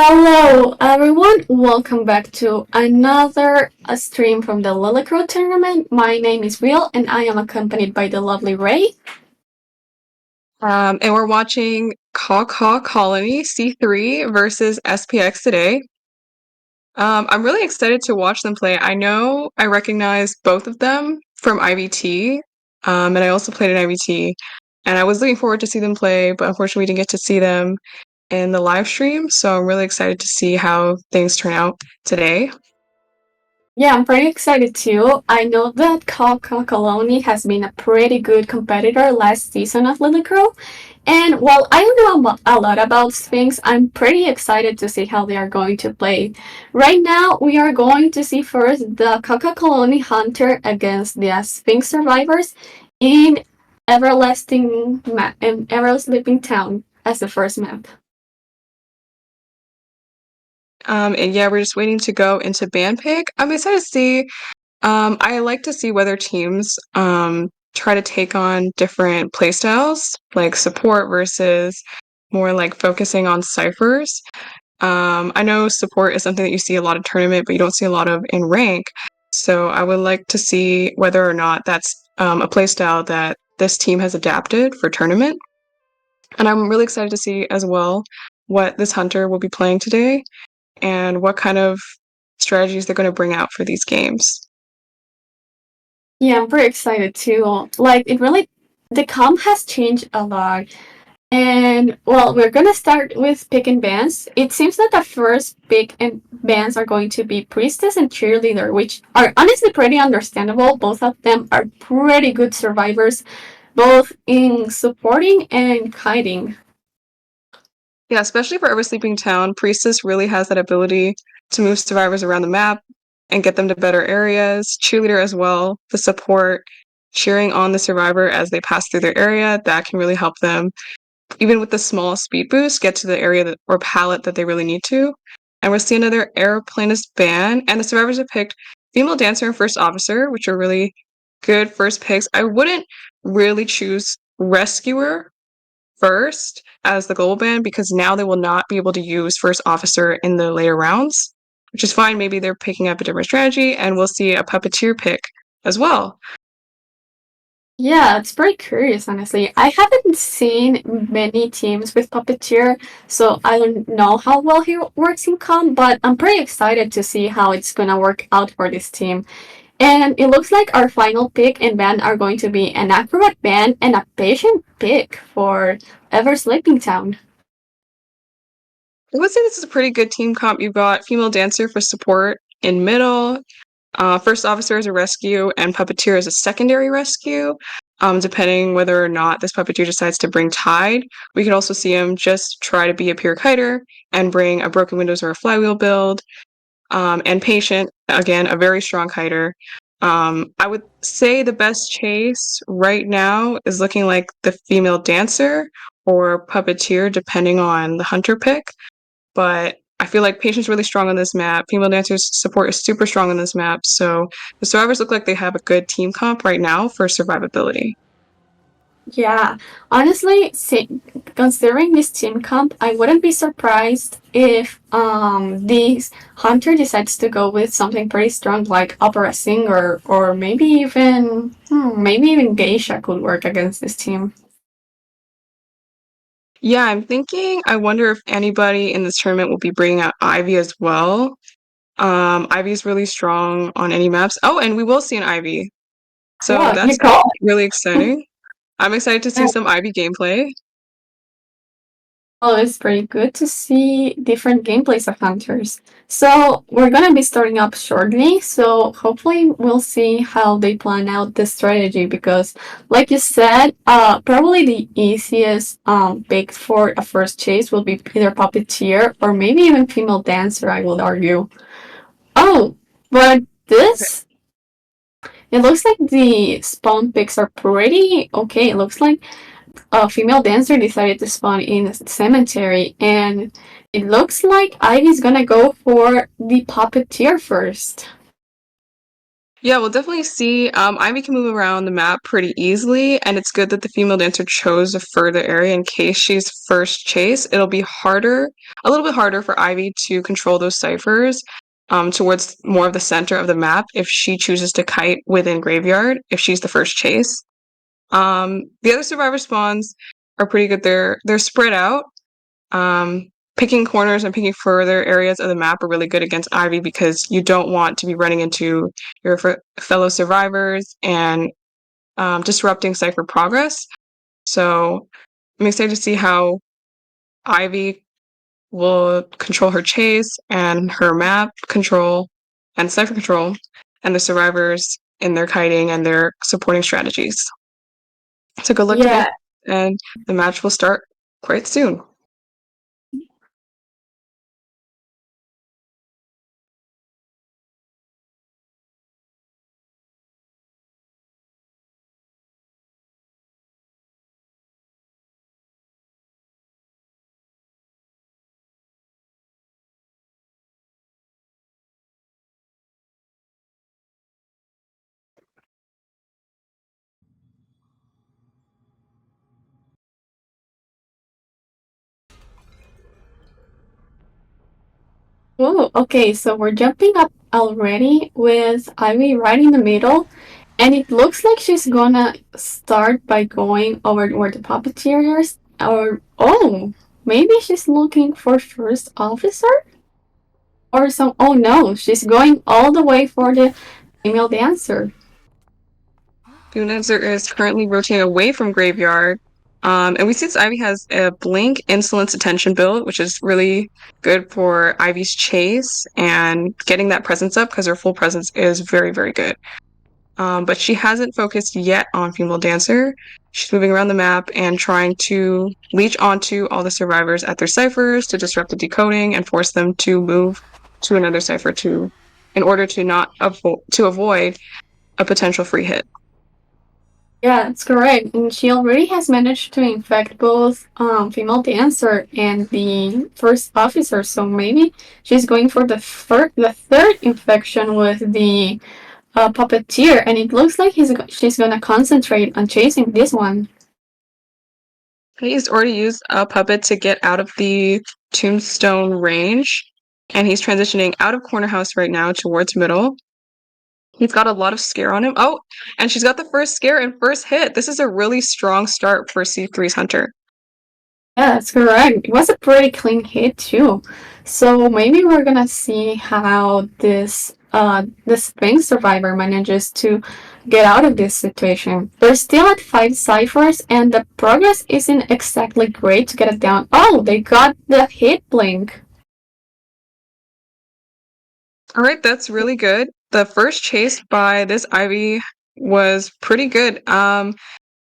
Hello, everyone. Welcome back to another stream from the Lillicrow tournament. My name is Will, and I am accompanied by the lovely Ray. And we're watching Caw Colony C3 versus SPX today. I'm really excited to watch them play. I know I recognize both of them from IVT, and I also played in IVT. And I was looking forward to see them play, but unfortunately we didn't get to see them in the live stream. So I'm really excited to see how things turn out today. Yeah, I'm pretty excited too. I know that Colony has been a pretty good competitor last season of Lillicrow, and while I don't know a lot about Sphinx, I'm pretty excited to see how they are going to play. Right now, we are going to see first the Colony Hunter against the Sphinx survivors in in Ever Sleeping Town as the first map. And yeah, we're just waiting to go into band pick. I'm excited to see. I like to see whether teams try to take on different playstyles, like support versus more like focusing on ciphers. I know support is something that you see a lot of tournament, but you don't see a lot of in rank. So I would like to see whether or not that's a playstyle that this team has adapted for tournament. And I'm really excited to see as well what this hunter will be playing today and what kind of strategies they're going to bring out for these games. Yeah, I'm pretty excited too. Like, the comp has changed a lot. And well, we're gonna start with pick and bands. It seems that the first pick and bands are going to be priestess and cheerleader, which are honestly pretty understandable. Both of them are pretty good survivors, both in supporting and kiting. Yeah, especially for Oversleeping Town, Priestess really has that ability to move survivors around the map and get them to better areas. Cheerleader as well, the support, cheering on the survivor as they pass through their area, that can really help them, even with the small speed boost, get to the area that, or palette that they really need to. And we're seeing another airplanist ban, and the survivors have picked female dancer and first officer, which are really good first picks. I wouldn't really choose rescuer first as the global ban because now they will not be able to use first officer in the later rounds, which is fine. Maybe they're picking up a different strategy, and we'll see a puppeteer pick as well. Yeah, it's pretty curious, honestly. I haven't seen many teams with Puppeteer, so I don't know how well he works in comp, but I'm pretty excited to see how it's gonna work out for this team. And it looks like our final pick and band are going to be an accurate band and a patient pick for Ever Sleeping Town. I would say this is a pretty good team comp. You've got female dancer for support in middle, first officer as a rescue, and puppeteer as a secondary rescue. Depending whether or not this puppeteer decides to bring Tide, we could also see him just try to be a pure kiter and bring a broken windows or a flywheel build. And patient, again, a very strong kiter. I would say the best chase right now is looking like the female dancer or puppeteer, depending on the hunter pick. But I feel like patient's really strong on this map. Female dancers support is super strong on this map. So the survivors look like they have a good team comp right now for survivability. Yeah, honestly, considering this team comp, I wouldn't be surprised if this hunter decides to go with something pretty strong like opera singer or maybe even geisha could work against this team. Yeah, I'm thinking, I wonder if anybody in this tournament will be bringing out Ivy as well. Ivy's really strong on any maps. Oh, and we will see an Ivy. So Yeah, you that's call really exciting. I'm excited to see it. some Ivy gameplay. Well, it's pretty good to see different gameplays of hunters. So we're gonna be starting up shortly. So hopefully we'll see how they plan out the strategy because, like you said, probably the easiest pick for a first chase will be either puppeteer or maybe even female dancer. I would argue. Oh, but Okay. this it looks like the spawn picks are pretty okay. It looks like a female dancer decided to spawn in a cemetery, and it looks like Ivy's gonna go for the puppeteer first. Yeah, we'll definitely see. Ivy can move around the map pretty easily, and it's good that the female dancer chose a further area in case she's first chase. It'll be harder, a little bit harder for Ivy to control those ciphers towards more of the center of the map if she chooses to kite within graveyard, if she's the first chase. The other survivor spawns are pretty good. They're spread out. Um, Picking corners and picking further areas of the map are really good against Ivy because you don't want to be running into your fellow survivors and disrupting Cypher progress. So I'm excited to see how Ivy will control her chase and her map control and Cypher control and the survivors in their kiting and their supporting strategies. So good luck to both, Yeah, and the match will start quite soon. oh, okay, so we're jumping up already with Ivy right in the middle, and it looks like she's gonna start by going over where the puppeteers or oh, maybe she's looking for first officer or some. Oh no, she's going all the way for the female dancer. Gunenzer is currently rotating away from Graveyard. And we see this Ivy has a Blink Insolence Attention build, which is really good for Ivy's chase and getting that presence up because her full presence is very, very good. But she hasn't focused yet on Female Dancer. She's moving around the map and trying to leech onto all the survivors at their ciphers to disrupt the decoding and force them to move to another cipher in order to not to avoid a potential free hit. Yeah, that's correct. And she already has managed to infect both female dancer and the first officer. So maybe she's going for the third infection with the puppeteer, and it looks like she's gonna concentrate on chasing this one. He's already used a puppet to get out of the tombstone range, and he's transitioning out of corner house right now towards middle. He's got a lot of scare on him. Oh, and she's got the first scare and first hit. This is a really strong start for C3's Hunter. Yeah, that's correct. It was a pretty clean hit too. So maybe we're gonna see how this Sphinx survivor manages to get out of this situation. They're still at 5 ciphers and the progress isn't exactly great to get it down. Oh, they got the hit blink. All right, that's really good. The first chase by this Ivy was pretty good.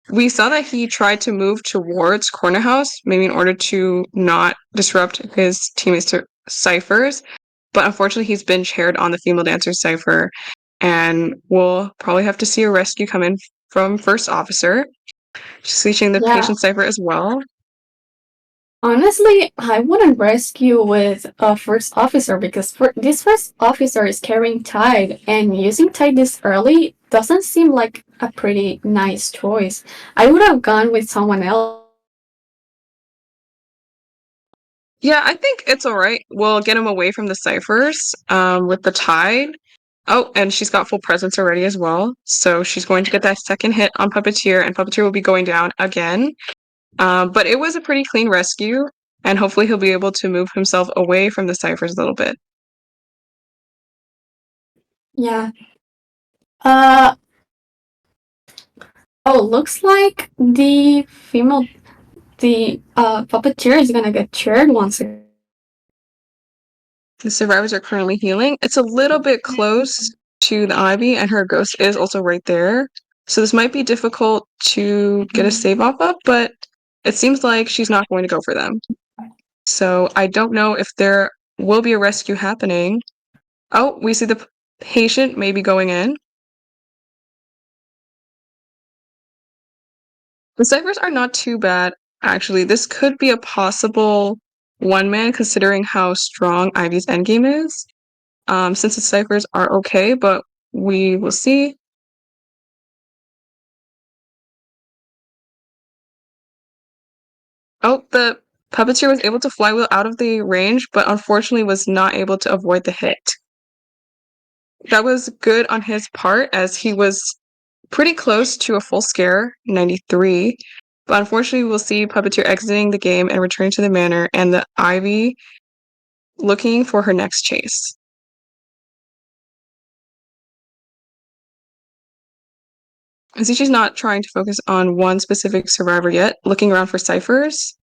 We saw that he tried to move towards corner house, maybe in order to not disrupt his teammates' ciphers. But unfortunately, he's been chaired on the female dancer cipher, and we'll probably have to see a rescue come in from first officer. She's reaching the Yeah. patient cipher as well. Honestly, I wouldn't rescue with a first officer because this first officer is carrying Tide, and using Tide this early doesn't seem like a pretty nice choice. I would have gone with someone else. Yeah, I think it's all right. We'll get him away from the ciphers with the tide. Oh, and she's got full presence already as well. So she's going to get that second hit on Puppeteer, and Puppeteer will be going down again. But it was a pretty clean rescue, and hopefully he'll be able to move himself away from the ciphers a little bit. Yeah. Oh, looks like the puppeteer is gonna get chaired once again. The survivors are currently healing. It's a little bit close to the Ivy, and her ghost is also right there. So this might be difficult to get a save off of, but it seems like she's not going to go for them. So I don't know if there will be a rescue happening. Oh, we see the patient maybe going in. The ciphers are not too bad, actually. This could be a possible one man considering how strong Ivy's endgame is. Since the ciphers are okay, but We will see. Oh, the puppeteer was able to flywheel out of the range, but unfortunately was not able to avoid the hit. That was good on his part, as he was pretty close to a full scare, 93. But unfortunately, we'll see Puppeteer exiting the game and returning to the manor, and the Ivy looking for her next chase. I see she's not trying to focus on one specific survivor yet, looking around for ciphers.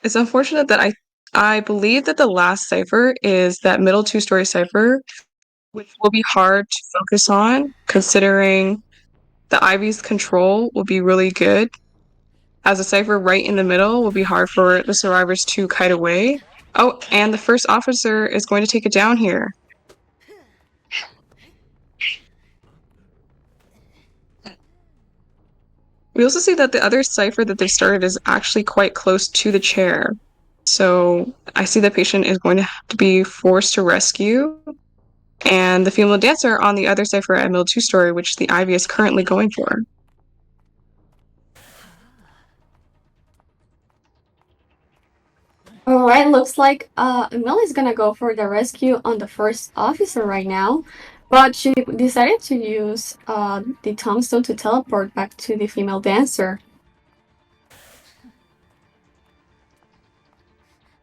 It's unfortunate that I believe that the last cipher is that middle two-story cipher, which will be hard to focus on, considering the Ivy's control will be really good. As a cipher right in the middle will be hard for the survivors to kite away. Oh, and the first officer is going to take it down here. We also see that the other cipher that they started is actually quite close to the chair. So I see the patient is going to have to be forced to rescue. And the female dancer on the other cipher at middle two-story, which the Ivy is currently going for. Alright, looks like Emil is gonna go for the rescue on the first officer right now, but she decided to use the tombstone to teleport back to the female dancer.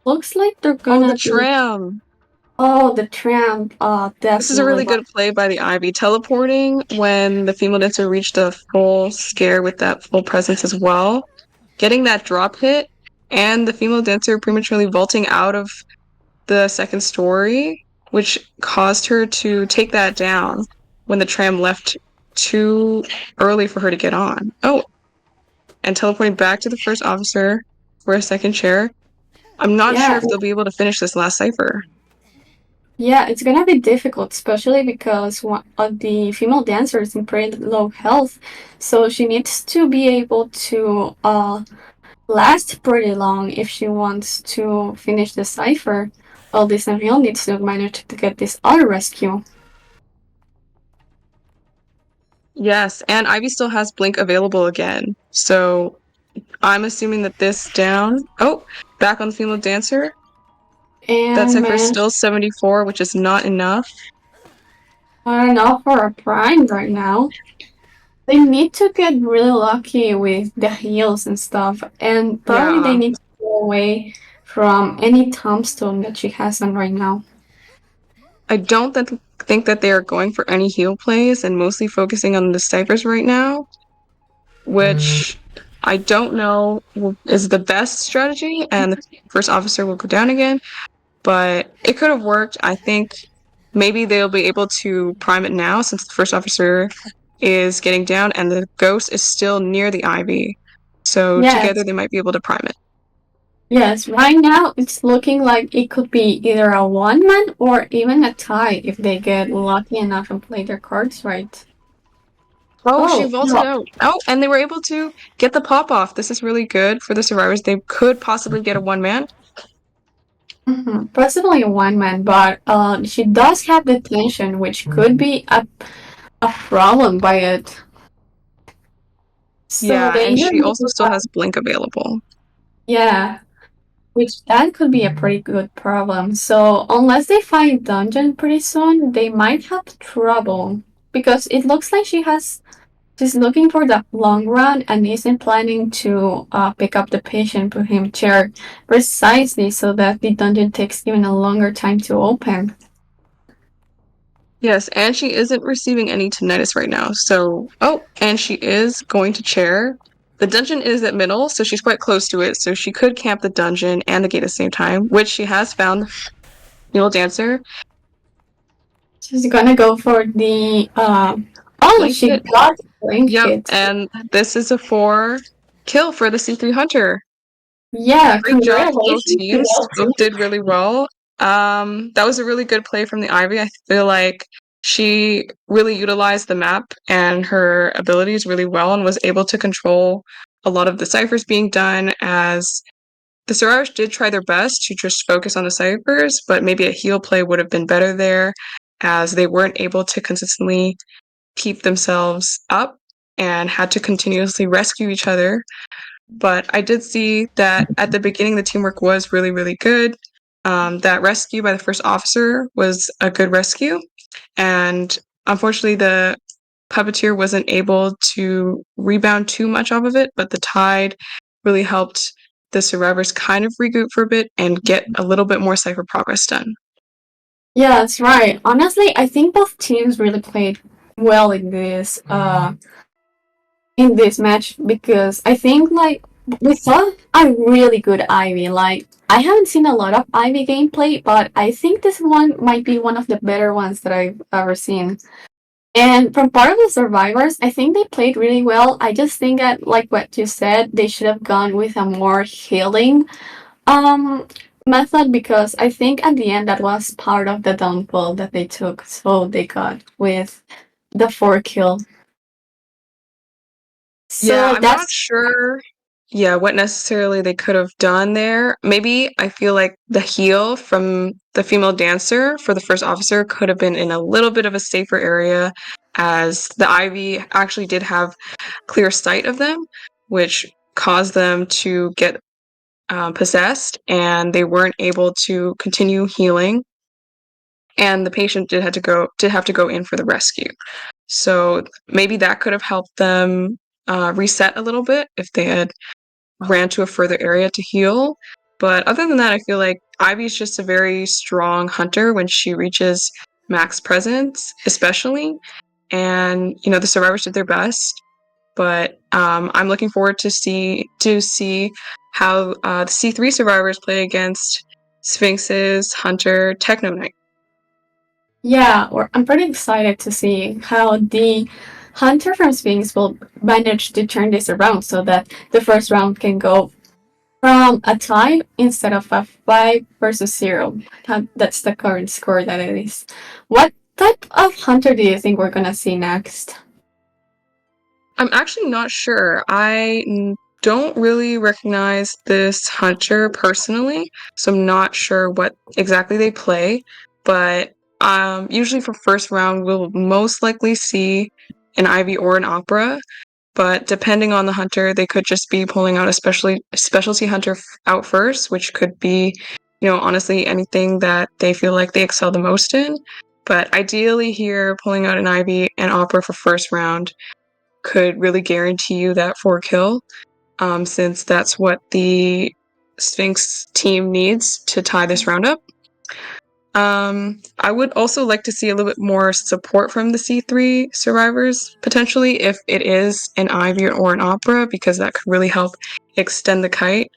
Looks like they're Oh, the gonna do. tram! Oh, the tram, This is a definitely. really good play by the Ivy, teleporting when the female dancer reached a full scare with that full presence as well. Getting that drop hit, and the female dancer prematurely vaulting out of the second story, which caused her to take that down when the tram left too early for her to get on. Oh, and teleporting back to the first officer for a second chair. I'm not sure Yeah, if they'll be able to finish this last cipher. yeah, it's gonna be difficult, especially because one of the female dancer is in pretty low health, so she needs to be able to last pretty long if she wants to finish the cipher. Well, this Emil needs to manage to get this other rescue. Yes, and Ivy still has Blink available again. So I'm assuming that this down. Oh, back on the female dancer. That And cipher is manage still 74, which is not enough. enough for a prime right now. They need to get really lucky with the heals and stuff, and probably they Yeah, need to go away from any tombstone that she has on right now. I don't think that they are going for any heal plays and mostly focusing on the ciphers right now, which I don't know is the best strategy. And the first officer will go down again, but it could have worked. I think maybe they'll be able to prime it now since the first officer is getting down and the ghost is still near the Ivy. So together Yes, they might be able to prime it. yes. Right now, it's looking like it could be either a one man or even a tie if they get lucky enough and play their cards right. Oh, she Oh, vaulted no. out. Oh, and they were able to get the pop off. This is really good for the survivors. They could possibly get a one man. Possibly a one man, but she does have the tension, which could be a problem by it. So Yeah, they and either she need also to still has Blink available. yeah, which that could be a pretty good problem. So unless they find dungeon pretty soon, they might have trouble because it looks like she's looking for the long run and isn't planning to pick up the patient, put him chair precisely so that the dungeon takes even a longer time to open. Yes, and she isn't receiving any tinnitus right now. So, oh, and she is going to chair. The dungeon is at middle, so she's quite close to it. So she could camp the dungeon and the gate at the same time, which she has found Mule Dancer. She's gonna go for the oh, Blink she hit. got the blink Yep, hit. and this is a 4 kill for the C3 Hunter. Yeah, Great job to both congratulations to teams. those Both two. did really well. That was a really good play from the Ivy. I feel like she really utilized the map and her abilities really well and was able to control a lot of the ciphers being done as the survivors did try their best to just focus on the ciphers, but maybe a heal play would have been better there, as they weren't able to consistently keep themselves up and had to continuously rescue each other. But I did see that at the beginning, the teamwork was really, really good. That rescue by the first officer was a good rescue. And unfortunately, the puppeteer wasn't able to rebound too much off of it, but the tide really helped the survivors kind of regroup for a bit and get a little bit more cipher progress done. Yeah, that's right. Honestly, I think both teams really played well in this match because I think like we saw a really good Ivy. Like I haven't seen a lot of Ivy gameplay, but I think this one might be one of the better ones that I've ever seen. And from part of the survivors, I think they played really well. I just think that like what you said, they should have gone with a more healing um method because I think at the end that was part of the downfall that they took. So they got with the 4 kill. Yeah, So I'm not that's sure, yeah, what necessarily they could have done there. Maybe I feel like the heal from the female dancer for the first officer could have been in a little bit of a safer area, as the Ivy actually did have clear sight of them, which caused them to get possessed, and they weren't able to continue healing. And the patient did have to go in for the rescue. So maybe that could have helped them reset a little bit if they had ran to a further area to heal. But other than that, I feel like Ivy's just a very strong hunter when she reaches max presence, especially. And the survivors did their best, but I'm looking forward to see how the C3 survivors play against Sphinx's Hunter Techno Knight. yeah, I'm pretty excited to see how the hunter from Sphinx will manage to turn this around so that the first round can go from a tie instead of a 5 versus 0. That's the current score that it is. What type of hunter do you think we're gonna see next? I'm actually not sure. Don't really recognize this hunter personally, so I'm not sure what exactly they play. But usually for first round, we'll most likely see an Ivy or an Opera. But depending on the hunter, they could just be pulling out especially a specialty hunter out first, which could be, honestly anything that they feel like they excel the most in. But ideally here, pulling out an Ivy and Opera for first round could really guarantee you that 4 kill, since that's what the Sphinx team needs to tie this round up. I would also like to see a little bit more support from the C3 survivors, potentially, if it is an Ivy or an Opera, because that could really help extend the kite.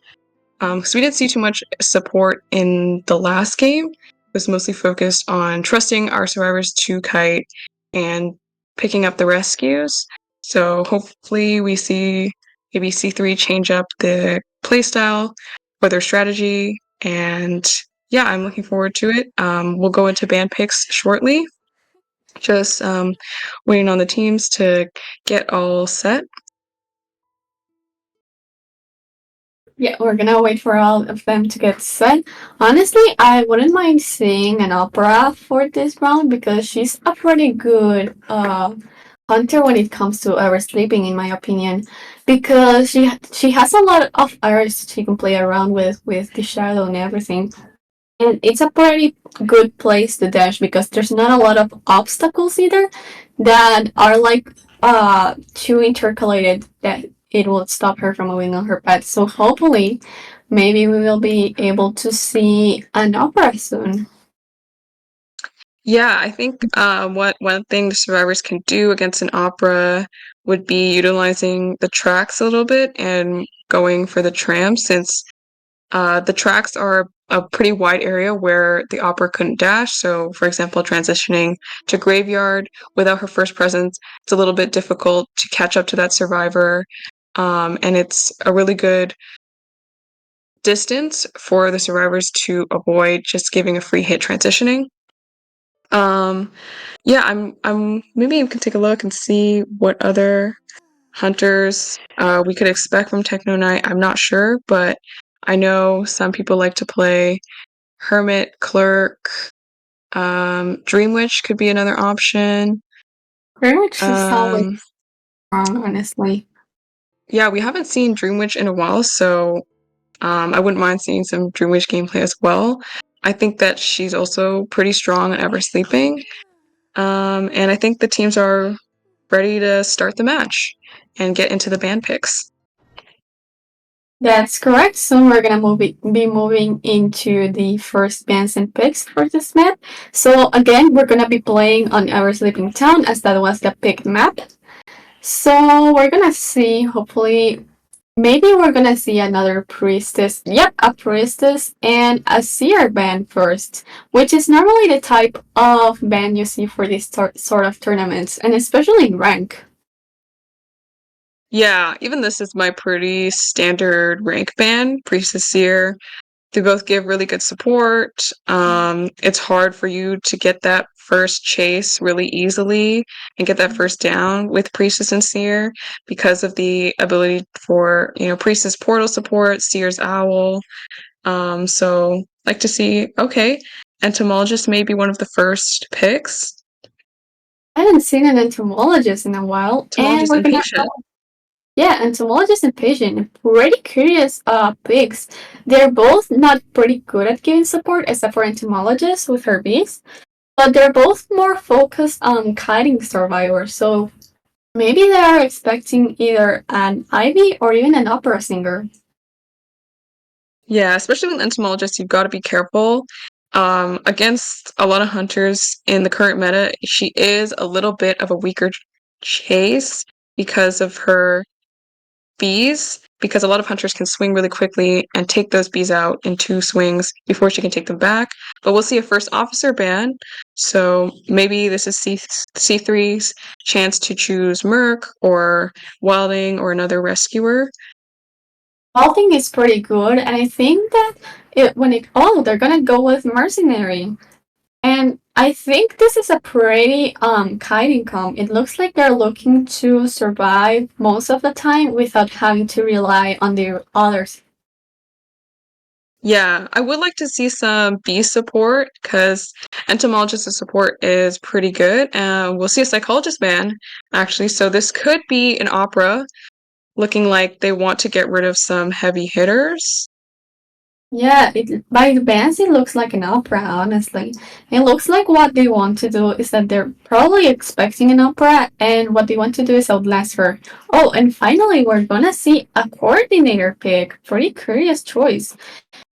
Because we didn't see too much support in the last game. It was mostly focused on trusting our survivors to kite and picking up the rescues. So hopefully we see maybe C3 change up the playstyle or their strategy. And yeah, I'm looking forward to it. We'll go into band picks shortly. Just waiting on the teams to get all set. Yeah, we're gonna wait for all of them to get set. Honestly, I wouldn't mind seeing an opera for this round because she's a pretty good hunter when it comes to oversleeping, in my opinion. Because she has a lot of areas she can play around with the shadow and everything. And it's a pretty good place to dash because there's not a lot of obstacles either that are like too intercalated that it will stop her from moving on her path. So hopefully maybe we will be able to see an opera soon. Yeah, I think what one thing the survivors can do against an opera would be utilizing the tracks a little bit and going for the tram, since the tracks are a pretty wide area where the opera couldn't dash. So, for example, transitioning to graveyard without her first presence, it's a little bit difficult to catch up to that survivor. And it's a really good distance for the survivors to avoid just giving a free hit transitioning. Um, yeah, I'm maybe you can take a look and see what other hunters we could expect from Techno Knight. I'm not sure, but I know some people like to play Hermit, Clerk, Dream Witch could be another option. Pretty much the solid Um, strong, honestly. yeah, we haven't seen Dream Witch in a while, so I wouldn't mind seeing some Dream Witch gameplay as well. I think that she's also pretty strong and ever sleeping. And I think the teams are ready to start the match and get into the band picks. That's correct. Soon we're gonna be moving into the first bands and picks for this map. So again, we're gonna be playing on our sleeping town as that was the pick map. So we're gonna see, hopefully, maybe we're gonna see another priestess. Yep, a priestess and a seer band first, which is normally the type of band you see for these sort of tournaments, and especially in rank. Yeah, even this is my pretty standard rank band, Priestess Seer. They both give really good support. It's hard for you to get that first chase really easily and get that first down with Priestess and Seer because of the ability for, Priestess portal support, Seer's owl. So like to see, okay, Entomologist may be one of the first picks. I haven't seen an entomologist in a while, and Entomologist we're gonna impatient. yeah, entomologist and patient, pretty curious picks. They're both not pretty good at giving support, except for entomologist with her bees, but they're both more focused on kiting survivors. So maybe they are expecting either an ivy or even an opera singer. Yeah, especially with entomologists, you've got to be careful. Against a lot of hunters in the current meta, she is a little bit of a weaker chase because of her bees, because a lot of hunters can swing really quickly and take those bees out in two swings before she can take them back. But we'll see a first officer ban, so maybe this is C3's chance to choose Merc or Wilding or another rescuer. Wilding is pretty good, and I think that they're gonna go with mercenary. And I think this is a pretty kiting comp. It looks like they're looking to survive most of the time without having to rely on the others. Yeah, I would like to see some bee support because entomologist support is pretty good. We'll see a psychologist ban, actually. So this could be an opera looking like they want to get rid of some heavy hitters. Yeah, by the bands it looks like an opera, honestly. It looks like what they want to do is that they're probably expecting an opera and what they want to do is outlast her. Oh, and finally we're gonna see a coordinator pick. Pretty curious choice.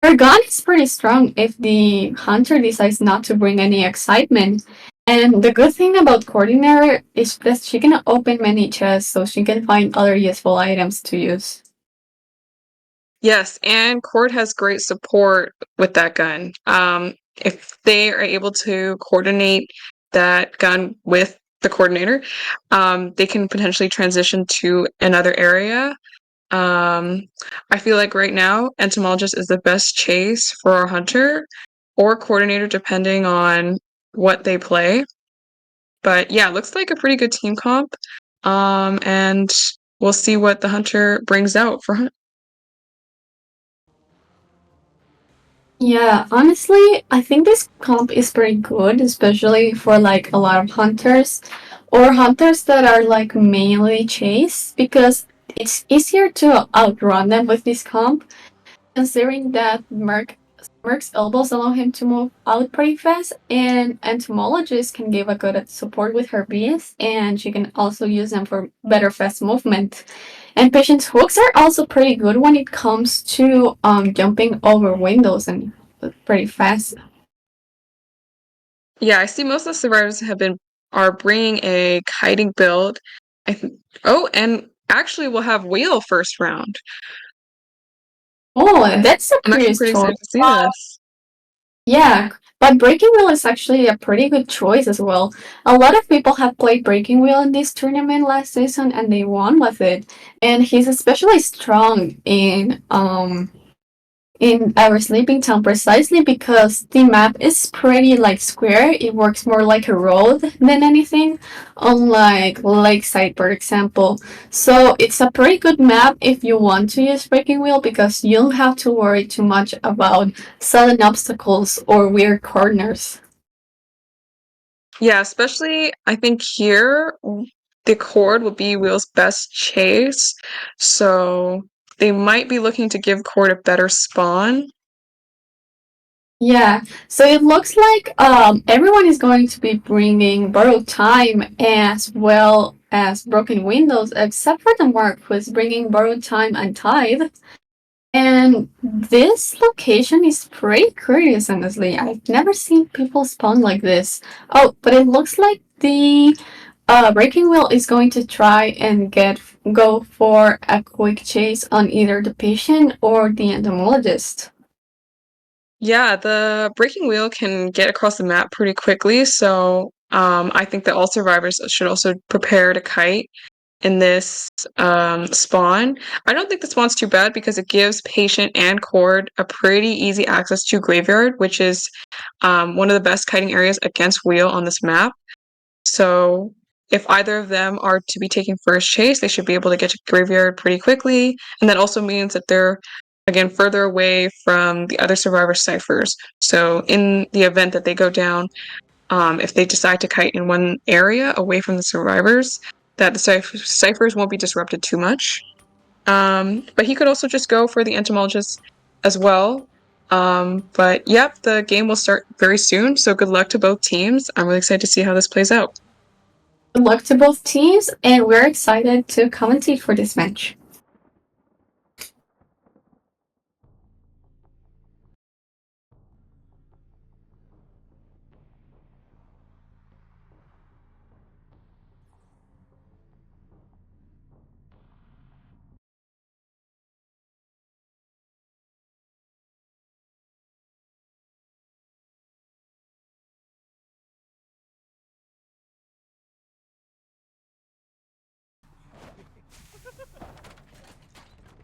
Her gun is pretty strong if the hunter decides not to bring any excitement. And the good thing about Coordinator is that she can open many chests so she can find other useful items to use. Yes, and Cord has great support with that gun. If they are able to coordinate that gun with the coordinator, they can potentially transition to another area. I feel like right now, entomologist is the best chase for our hunter or coordinator, depending on what they play. But yeah, looks like a pretty good team comp. And we'll see what the hunter brings out for hunt. Yeah, honestly, I think this comp is pretty good, especially for like a lot of hunters or hunters that are like mainly chase because it's easier to outrun them with this comp considering that Merc's elbows allow him to move out pretty fast, and entomologist can give a good support with her bees, and she can also use them for better fast movement. And patient's hooks are also pretty good when it comes to jumping over windows and pretty fast. Yeah, I see most of the survivors are bringing a kiting build. Oh, and actually we'll have wheel first round. Oh, that's a I'm actually curious pretty choice. excited to see this. Yeah, but Breaking Wheel is actually a pretty good choice as well. A lot of people have played Breaking Wheel in this tournament last season and they won with it. And he's especially strong in our sleeping town precisely because the map is pretty like square. It works more like a road than anything, unlike Lakeside, for example. So it's a pretty good map if you want to use Breaking Wheel because you don't have to worry too much about sudden obstacles or weird corners. Yeah, especially I think here the Cord will be Wheel's best chase, so they might be looking to give Cord a better spawn. Yeah, so it looks like everyone is going to be bringing borrowed time as well as broken windows, except for the Mark, who is bringing borrowed time and tithe. And this location is pretty curious, honestly. I've never seen people spawn like this. Oh, but it looks like the Breaking Wheel is going to try and go for a quick chase on either the patient or the entomologist. Yeah, the Breaking Wheel can get across the map pretty quickly, so I think that all survivors should also prepare to kite in this spawn. I don't think the spawn's too bad because it gives Patient and Cord a pretty easy access to Graveyard, which is one of the best kiting areas against Wheel on this map. So if either of them are to be taking first chase, they should be able to get to Graveyard pretty quickly. And that also means that they're, again, further away from the other survivor ciphers. So in the event that they go down, if they decide to kite in one area away from the survivors, that the ciphers won't be disrupted too much. But he could also just go for the entomologist as well. But yep, the game will start very soon. So good luck to both teams. I'm really excited to see how this plays out. Good luck to both teams, and we're excited to commentate for this match.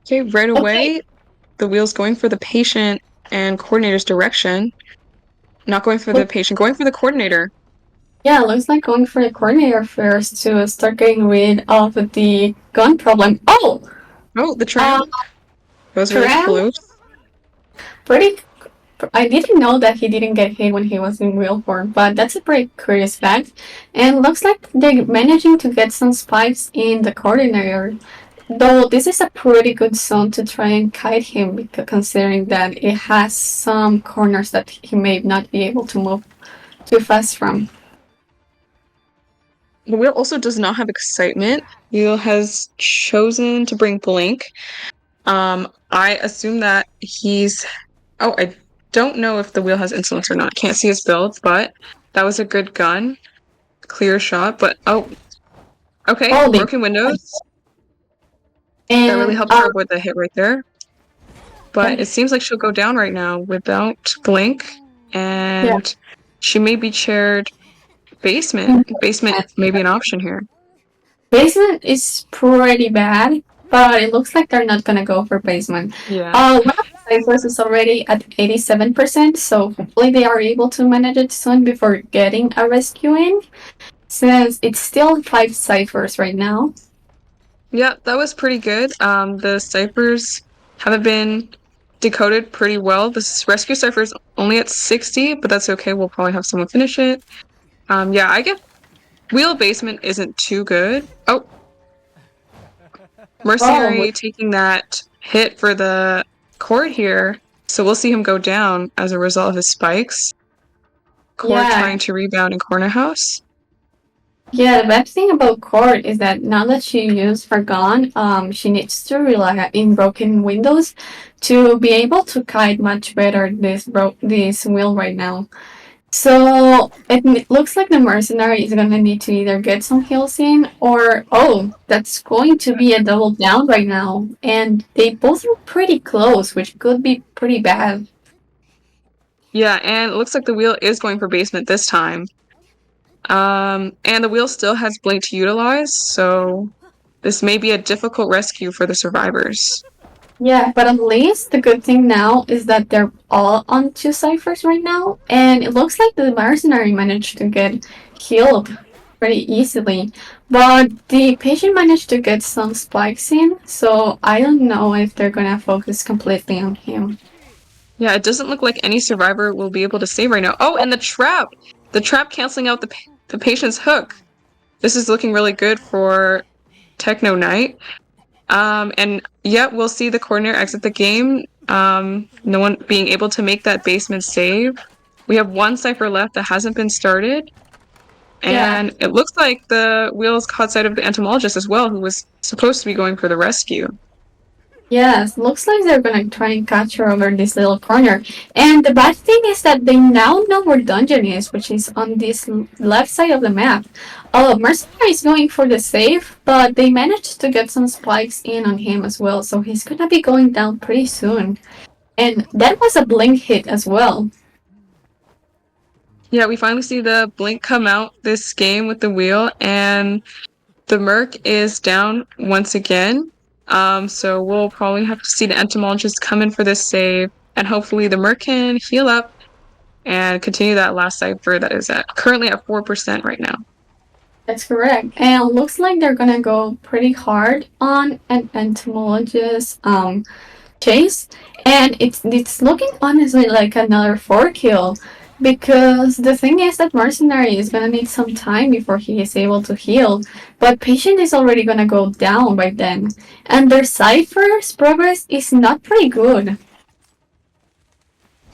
Okay, right Okay, away, the wheel's going for the patient and coordinator's direction. Not going for the patient, going for the coordinator. yeah, looks like going for the coordinator first to start getting rid of the gun problem. Oh, Oh, the uh, tram. That was really Tram, close. pretty. I didn't know that he didn't get hit when he was in wheel form, but that's a pretty curious fact. And looks like they're managing to get some spikes in the coordinator. Though this is a pretty good zone to try and kite him, because considering that it has some corners that he may not be able to move too fast from. The wheel also does not have excitement. Wheel has chosen to bring Blink. I assume that he's. Oh, I don't know if the wheel has insolence or not. Can't see his build, but that was a good gun. Clear shot, but oh, okay. Oh, they Broken windows. That really and helped her avoid the hit right there. But it seems like she'll go down right now without Blink, yeah, and she may be chaired basement. Basement may be an option here. basement is pretty bad, but it looks like they're not gonna go for basement. Yeah. One of the ciphers is already at 87%, so hopefully they are able to manage it soon before getting a rescue in, since it's still 5 ciphers right now. Yeah, that was pretty good. The ciphers haven't been decoded pretty well. This rescue cipher is only at 60, but that's okay. We'll probably have someone finish it. Yeah, I get wheel basement isn't too good. Oh, Oh, Mercenary taking that hit for the cord here. So we'll see him go down as a result of his spikes. Cord yeah. trying to rebound in corner house. Yeah, the bad thing about Court is that now that she used her gun, she needs to rely in broken windows to be able to kite much better this wheel right now. So it looks like the mercenary is gonna need to either get some heals in or oh, that's going to be a double down right now. And they both are pretty close, which could be pretty bad. Yeah, and it looks like the wheel is going for basement this time. And the wheel still has blink to utilize, so this may be a difficult rescue for the survivors. Yeah, but at least the good thing now is that they're all on two ciphers right now, and it looks like the mercenary managed to get healed pretty easily. But the patient managed to get some spikes in, so I don't know if they're gonna focus completely on him. Yeah, it doesn't look like any survivor will be able to save right now. Oh, and the trap! The trap canceling out the patient's hook. This is looking really good for Techno Knight. And yeah, we'll see the coordinator exit the game. No one being able to make that basement save. We have one cipher left that hasn't been started. Yeah, And it looks like the wheels caught sight of the entomologist as well, who was supposed to be going for the rescue. yes, looks like they're gonna try and catch her over this little corner. And the bad thing is that they now know where dungeon is, which is on this left side of the map. Mercenary is going for the save, but they managed to get some spikes in on him as well, so he's gonna be going down pretty soon. And that was a blink hit as well. Yeah, we finally see the blink come out this game with the wheel, and the Merc is down once again. So we'll probably have to see the entomologist come in for this save, and hopefully the Merc can heal up and continue that last cipher that is at currently at 4% right now. That's correct. And it looks like they're gonna go pretty hard on an entomologist chase, and it's looking honestly like another 4 kill. Because the thing is that Mercenary is gonna need some time before he is able to heal, but Patient is already gonna go down by then, and their Cypher's progress is not pretty good.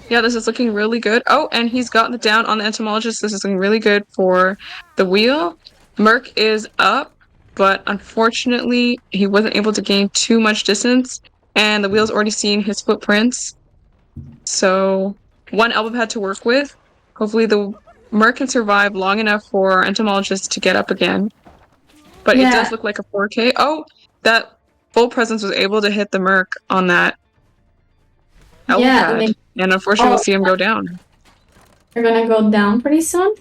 Yeah, this is looking really good. Oh, and he's gotten the down on the entomologist. This is looking really good for the wheel. Merc is up, but unfortunately, he wasn't able to gain too much distance, and the wheel's already seen his footprints. So, one elbow pad to work with. Hopefully, the Merc can survive long enough for entomologist to get up again. But it does Yeah, look like a 4K. Oh, that full presence was able to hit the Merc on that elbow yeah, and pad. And unfortunately, we'll oh, see him go down. they're gonna go down pretty soon.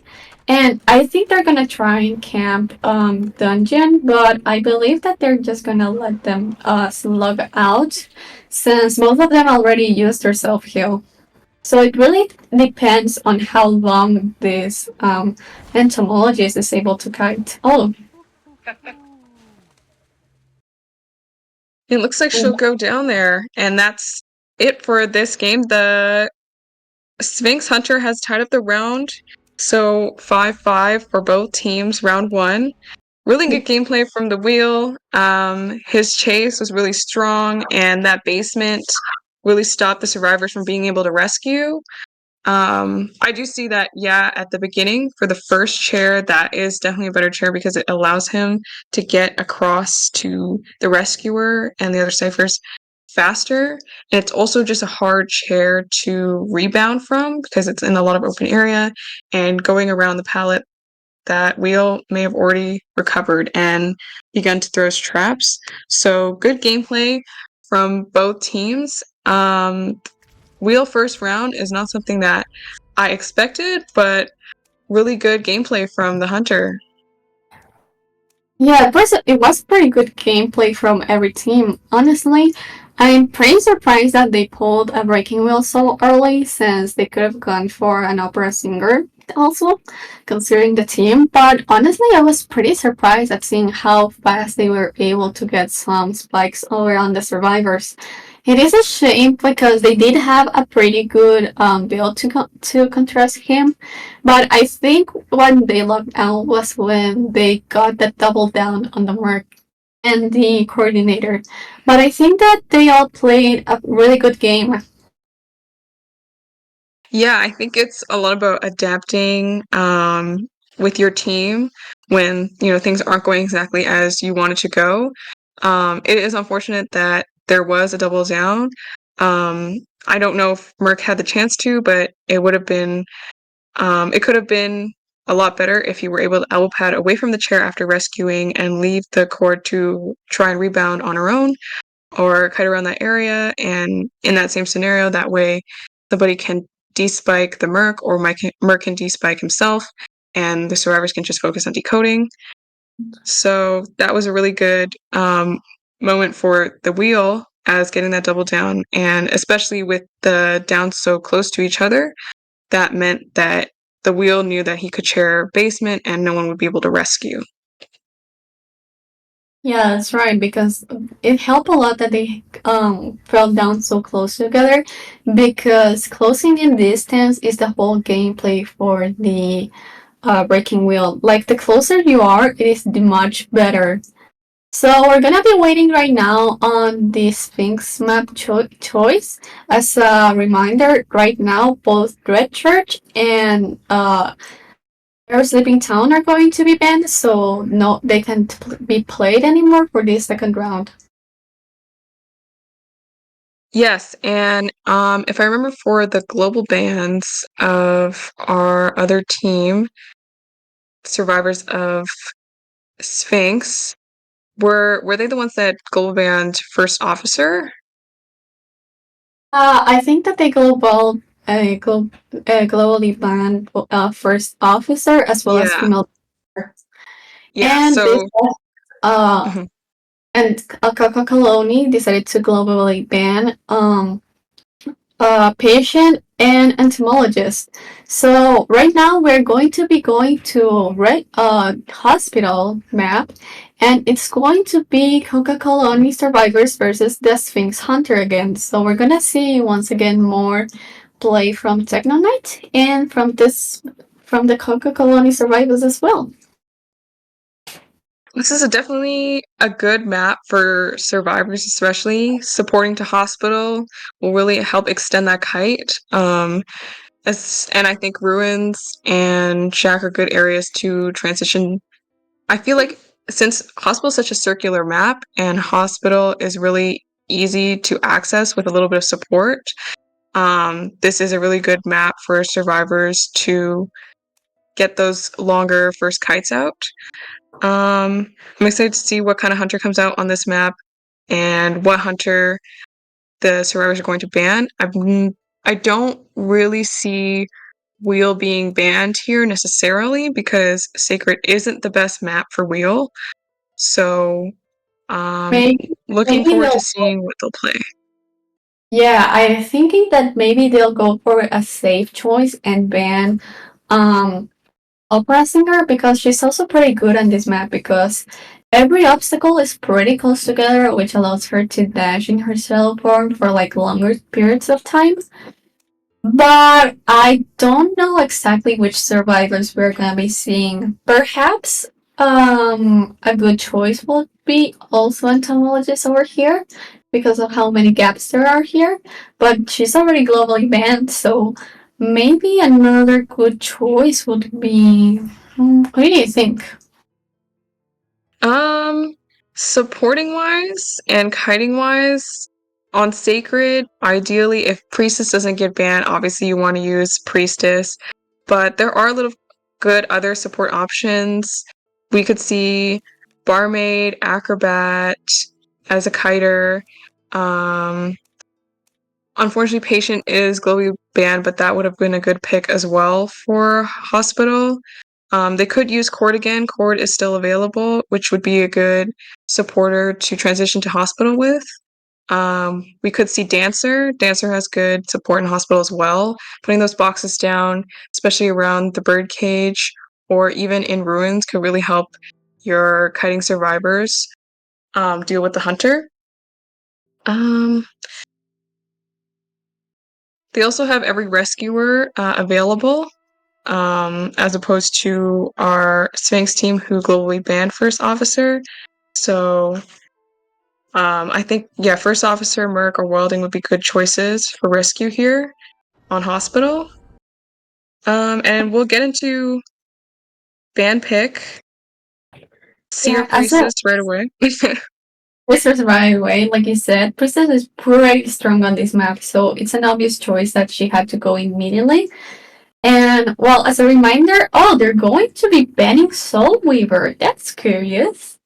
And I think they're gonna try and camp dungeon, but I believe that they're just gonna let them slug out since most of them already used their self heal. So it really depends on how long this entomologist is able to kite. Oh, It looks like she'll go down there, and that's it for this game. The Sphinx Hunter has tied up the round, so 5-5 for both teams, round one. Really good gameplay from the wheel. His chase was really strong, and that basement really stopped the survivors from being able to rescue. I do see that, yeah, at the beginning for the first chair, that is definitely a better chair because it allows him to get across to the rescuer and the other ciphers faster. And it's also just a hard chair to rebound from because it's in a lot of open area and going around the pallet. That wheel may have already recovered and begun to throw traps. So good gameplay from both teams. Wheel first round is not something that I expected, but really good gameplay from the hunter. yeah, it was pretty good gameplay from every team. Honestly, I'm pretty surprised that they pulled a breaking wheel so early since they could have gone for an opera singer also, considering the team. But honestly, I was pretty surprised at seeing how fast they were able to get some spikes over on the survivors. It is a shame because they did have a pretty good build to contrast him, but I think when they locked out was when they got the double down on the mark and the coordinator. But I think that they all played a really good game. Yeah, I think it's a lot about adapting with your team when things aren't going exactly as you want it to go. It is unfortunate that there was a double down. I don't know if Merck had the chance to, but it would have been it could have been a lot better if you were able to elbow pad away from the chair after rescuing and leave the cord to try and rebound on her own or kite around that area. And in that same scenario, that way somebody can despike the Merc or Merc can despike himself and the survivors can just focus on decoding. So that was a really good moment for the wheel as getting that double down, and especially with the downs so close to each other, that meant that the wheel knew that he could share basement and no one would be able to rescue. Yeah, that's right, because it helped a lot that they fell down so close together, because closing in distance is the whole gameplay for the breaking wheel. Like, the closer you are, it is the much better. So we're gonna be waiting right now on the Sphinx map choice. As a reminder, right now both Red Church and Air Sleeping Town are going to be banned, so no, they can't be played anymore for this second round. Yes, and if I remember for the global bans of our other team, survivors of Sphinx, were they the ones that global banned first officer? I think that they globally banned first officer as well as Yeah, female, yeah. and this So uh mhm. and Coca Coloni decided to globally ban patient and entomologist. So right now we're going to be going to hospital map, and it's going to be Coca-Cola Only survivors versus the Sphinx Hunter again. So we're gonna see once again more play from Techno Knight and from the Coca-Cola Only survivors as well. This is definitely a good map for survivors, especially supporting to hospital will really help extend that kite. And I think ruins and shack are good areas to transition. I feel like since hospital is such a circular map and hospital is really easy to access with a little bit of support, this is a really good map for survivors to get those longer first kites out. I'm excited to see what kind of hunter comes out on this map and what hunter the survivors are going to ban. I don't really see wheel being banned here necessarily because sacred isn't the best map for wheel. So, um, Maybe looking maybe forward to they'll seeing what they'll play. Yeah, I'm thinking that maybe they'll go for a safe choice and ban um opera singer, because she's also pretty good on this map, because every obstacle is pretty close together, which allows her to dash in her teleport for like longer periods of time. But I don't know exactly which survivors we're gonna be seeing. Perhaps a good choice would be also entomologist over here, because of how many gaps there are here. But she's already globally banned, so maybe another good choice would be, what do you think? Um, Supporting wise and kiting wise, on sacred, ideally, if priestess doesn't get banned, obviously you want to use priestess. But there are little good other support options. We could see barmaid, acrobat as a kiter. Um, Unfortunately, patient is globally banned, but that would have been a good pick as well for hospital. They could use Cord again. Cord is still available, which would be a good supporter to transition to hospital with. We could see Dancer. Dancer has good support in hospital as well. Putting those boxes down, especially around the bird cage or even in ruins, could really help your kiting survivors deal with the hunter. Um, they also have every rescuer available, as opposed to our Sphinx team who globally banned first officer. So I think, yeah, first officer, Merc, or Welding would be good choices for rescue here on hospital. And we'll get into band pick, Seer Yeah, as a Priestess right away. Princess right away, like you said, Princess is pretty strong on this map, so it's an obvious choice that she had to go immediately. And well, as a reminder, oh, they're going to be banning Soul Weaver. That's curious.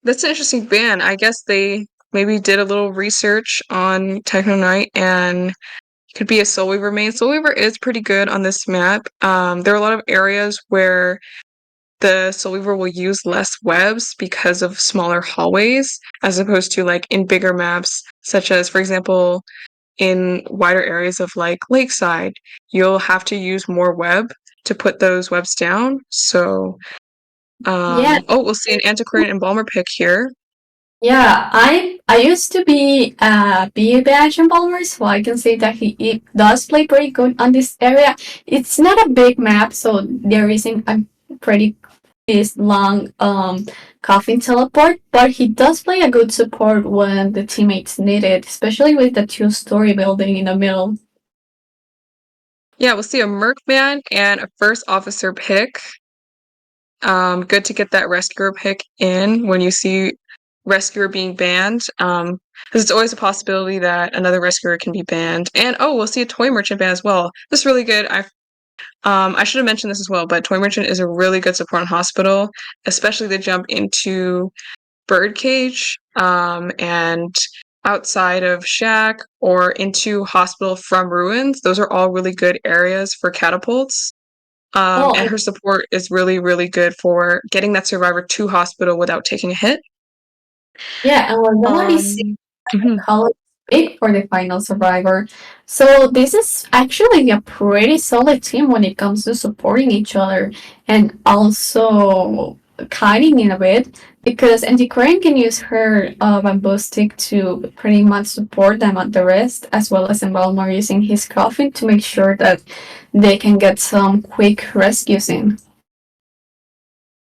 That's an interesting ban. I guess they maybe did a little research on Techno Knight and could be a Soul Weaver main. Soul Weaver is pretty good on this map. There are a lot of areas where the Soul Weaver will use less webs because of smaller hallways, as opposed to like in bigger maps, such as, for example, in wider areas of like Lakeside, you'll have to use more web to put those webs down. So, Yeah, oh, we'll see an Antiquarian Embalmer pick here. yeah. I used to be a B badge embalmer, so I can say that he does play pretty good on this area. It's not a big map, so there isn't a pretty this long coffin teleport, but he does play a good support when the teammates need it, especially with the two-story building in the middle. Yeah, we'll see a Mercman and a first officer pick. Good to get that rescuer pick in when you see rescuer being banned. Because it's always a possibility that another rescuer can be banned. And oh, we'll see a toy merchant ban as well. This is really good. I should have mentioned this as well, but toy merchant is a really good support on hospital, especially the jump into birdcage, and outside of shack or into hospital from ruins. Those are all really good areas for catapults. Oh, And her support is really, really good for getting that survivor to hospital without taking a hit. yeah, and we're gonna be seeing Um, mhm. college pick for the final survivor. So this is actually a pretty solid team when it comes to supporting each other and also kiting in a bit because Antiquarian can use her bamboo stick to pretty much support them at the rest, as well as Embalmer using his coffin to make sure that they can get some quick rescues in.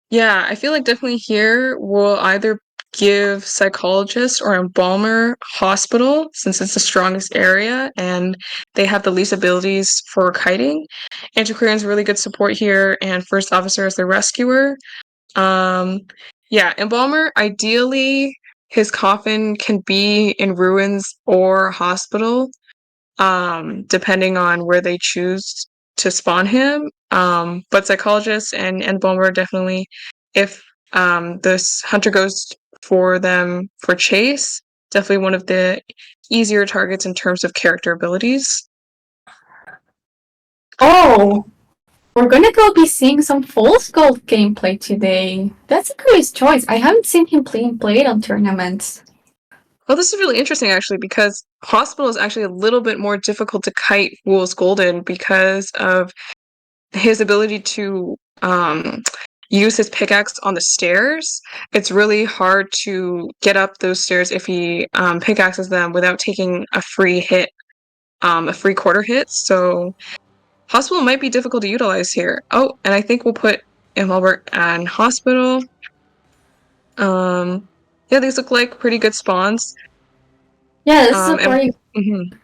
Yeah, I feel like definitely here we'll either give psychologist or embalmer hospital since it's the strongest area and they have the least abilities for kiting. Antiquarian's really good support here, and first officer is the rescuer. Um, yeah, embalmer, ideally his coffin can be in ruins or hospital, depending on where they choose to spawn him. But psychologists and embalmer definitely, if this hunter goes for them for chase, definitely one of the easier targets in terms of character abilities. Oh, we're gonna go be seeing some Fool's Gold gameplay today. That's a curious choice. I haven't seen him played on tournaments. Well, this is really interesting actually because hospital is actually a little bit more difficult to kite Fool's Golden because of his ability to use his pickaxe on the stairs. It's really hard to get up those stairs if he pickaxes them without taking a free hit, a free quarter hit. So hospital might be difficult to utilize here. Oh, and I think we'll put Imalbert and hospital. Um, yeah, these look like pretty good spawns. Yeah, this is a And pretty. mhm.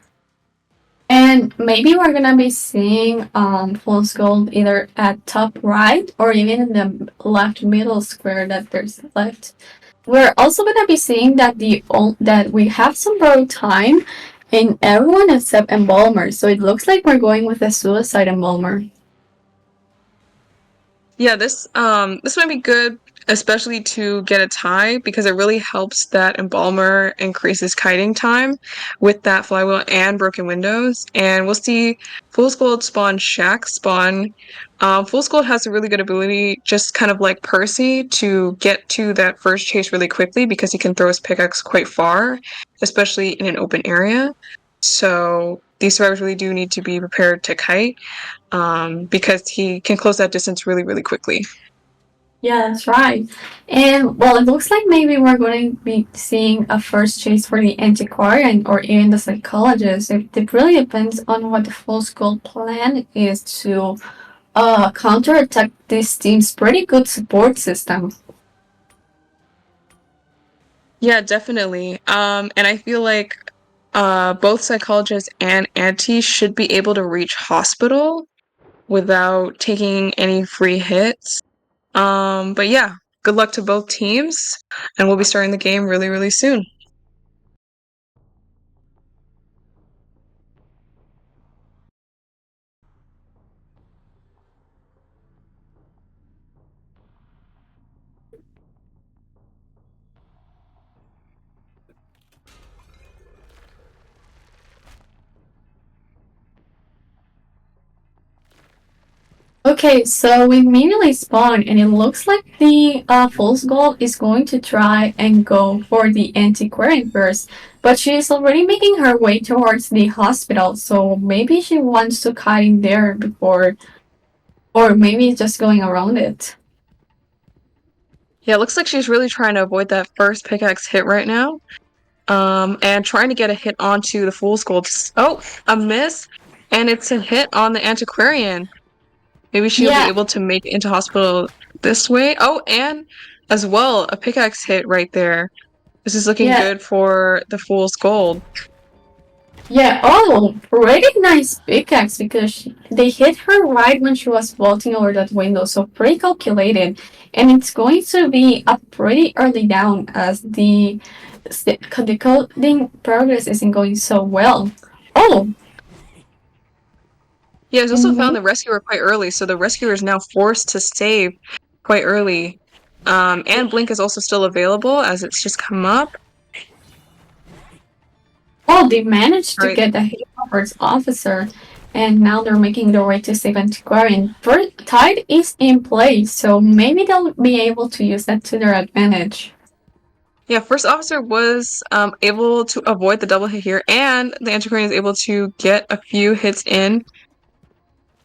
And maybe we're gonna be seeing Fool's Gold either at top right or even in the left middle square that there's left. We're also gonna be seeing that that we have some borrowed time in everyone except Embalmer. So it looks like we're going with a suicide Embalmer. Yeah, this might be good, especially to get a tie because it really helps that Embalmer increases kiting time with that flywheel and broken windows. And we'll see Fool's Gold spawn Shack spawn. Fool's Gold has a really good ability, just kind of like Percy, to get to that first chase really quickly because he can throw his pickaxe quite far, especially in an open area. So these survivors really do need to be prepared to kite, because he can close that distance really, really quickly. Yeah, that's right. And well, it looks like maybe we're going to be seeing a first chase for the antiquarian or even the psychologist. It really depends on what the full school plan is to counterattack this team's pretty good support system. Yeah, definitely. And I feel like both psychologists and anti should be able to reach hospital without taking any free hits. But yeah, good luck to both teams, and we'll be starting the game really, really soon. Okay, so we immediately spawn, and it looks like the Fool's Gold is going to try and go for the antiquarian first, but she's already making her way towards the hospital, so maybe she wants to cut in there before, or maybe just going around it. Yeah, it looks like she's really trying to avoid that first pickaxe hit right now. And trying to get a hit onto the Fool's Gold. Oh, a miss, and it's a hit on the Antiquarian. Maybe she'll be Yeah, able to make it into hospital this way. Oh, and as well, a pickaxe hit right there. This is looking yeah, good for the Fool's Gold. yeah. Oh, pretty nice pickaxe because they hit her right when she was vaulting over that window, so pretty calculated. And it's going to be a pretty early down as the coding progress isn't going so well. Oh, Yeah, he's also found maybe the rescuer quite early, so the rescuer is now forced to save quite early. And Blink is also still available as it's just come up. oh, they managed All to right. get the Hillhoppers officer, and now they're making their way to save Antiquarian. Tide is in place, so maybe they'll be able to use that to their advantage. Yeah, first officer was able to avoid the double hit here, and the Antiquarian is able to get a few hits in.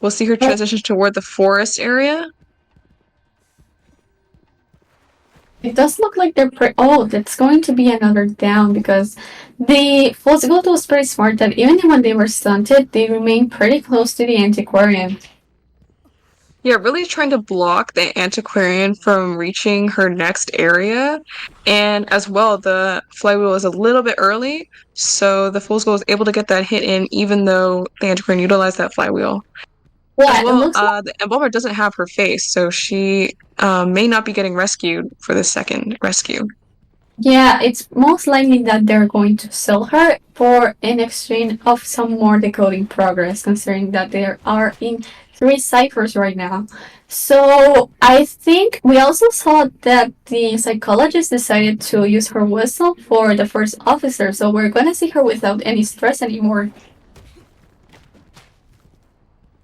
We'll see her But transition toward the forest area. it does look like they're oh, that's going to be another down because the False Gold was pretty smart that even when they were stunted, they remained pretty close to the Antiquarian. Yeah, really trying to block the Antiquarian from reaching her next area. And as well, the flywheel is a little bit early, so the Fool's Gold is able to get that hit in even though the Antiquarian utilized that flywheel. As Yeah, it well, looks like the Embalmer doesn't have her face, so she may not be getting rescued for the second rescue. yeah, it's most likely that they're going to sell her for in exchange of some more decoding progress, considering that they are in 3 ciphers right now. So I think we also saw that the psychologist decided to use her whistle for the first officer, so we're gonna see her without any stress anymore.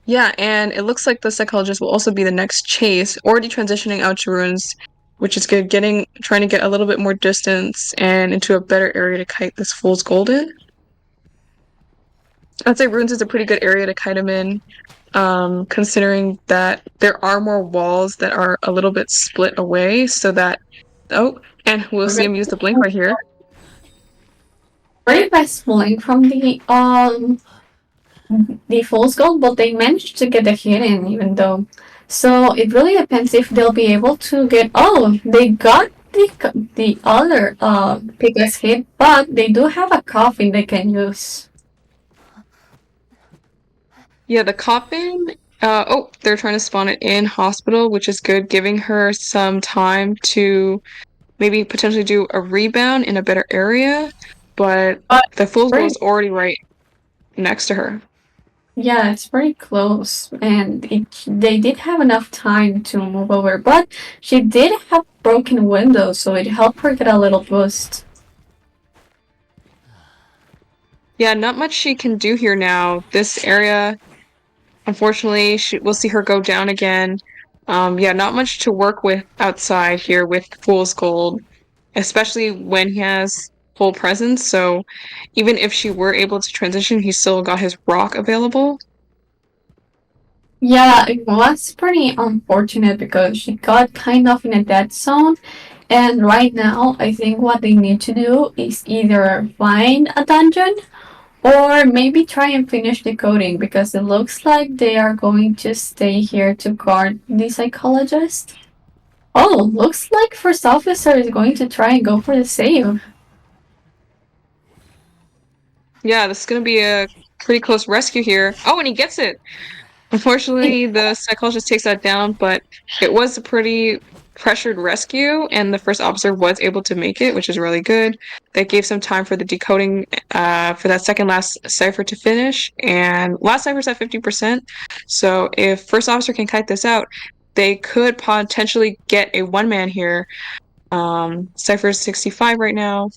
Yeah, and it looks like the psychologist will also be the next chase, already transitioning out to ruins, which is good. Trying to get a little bit more distance and into a better area to kite this fool's gold in. I'd say ruins is a pretty good area to kite him in, considering that there are more walls that are a little bit split away, so that and we'll see him use the blink right here. Very best link from the false goal, but they managed to get a hit in even though. So it really depends if they'll be able to get. Oh, they got the other pickaxe hit, but they do have a coffin they can use. Yeah, the coffin. They're trying to spawn it in hospital, which is good, giving her some time to maybe potentially do a rebound in a better area. But But the fool's goal very, is already right next to her. yeah, it's very close, and they did have enough time to move over. But she did have broken windows, so it helped her get a little boost. Yeah, not much she can do here now. This area, unfortunately, we'll see her go down again. Yeah, not much to work with outside here with Fool's Gold, especially when he has full presence. So even if she were able to transition, he still got his rock available. Yeah, it was pretty unfortunate because she got kind of in a dead zone. And right now, I think what they need to do is either find a dungeon or maybe try and finish the coding because it looks like they are going to stay here to guard the psychologist. Oh, looks like first officer is going to try and go for the save. Yeah, this is gonna be a pretty close rescue here. Oh, and he gets it. Unfortunately, the psychologist takes that down, but it was a pretty pressured rescue, and the first officer was able to make it, which is really good. That gave some time for the decoding for that second last cipher to finish, and last cipher's at 50%. So if first officer can kite this out, they could potentially get a one-man here. Cipher's 65 right now.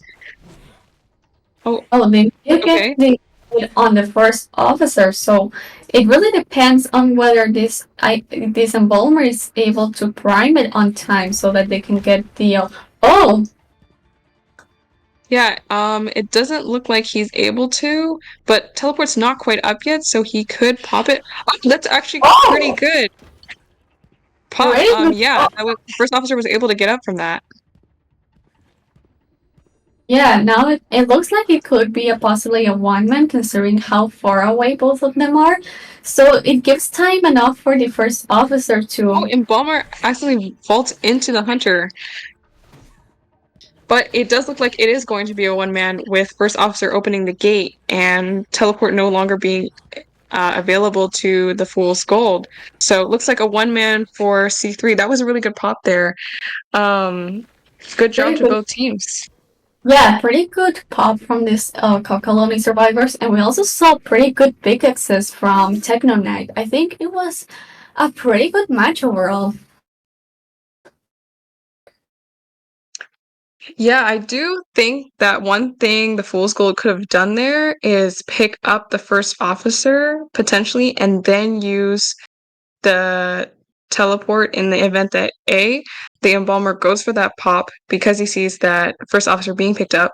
Oh, Oh, they did get okay. the it on the first officer. So it really depends on whether this embalmer is able to prime it on time so that they can get the oh Yeah, it doesn't look like he's able to, but teleport's not quite up yet, so he could pop it. Oh, that's actually pretty oh good. Pop. really good. Yeah, Oh, that was first officer was able to get up from that. yeah, now it looks like it could be a possibly a one man considering how far away both of them are. So it gives time enough for the first officer Oh, to. Embalmer accidentally vaults into the hunter. But it does look like it is going to be a one man with first officer opening the gate and teleport no longer being available to the fool's gold. So it looks like a one man for C3. That was a really good pop there. Um, good job Pretty to good. both teams. Yeah, pretty good pop from these Kakaloni survivors, and we also saw pretty good pickaxes from Techno Knight. I think it was a pretty good match overall. Yeah, I do think that one thing the Fool's Gold could have done there is pick up the first officer potentially and then use the teleport in the event that the embalmer goes for that pop because he sees that first officer being picked up,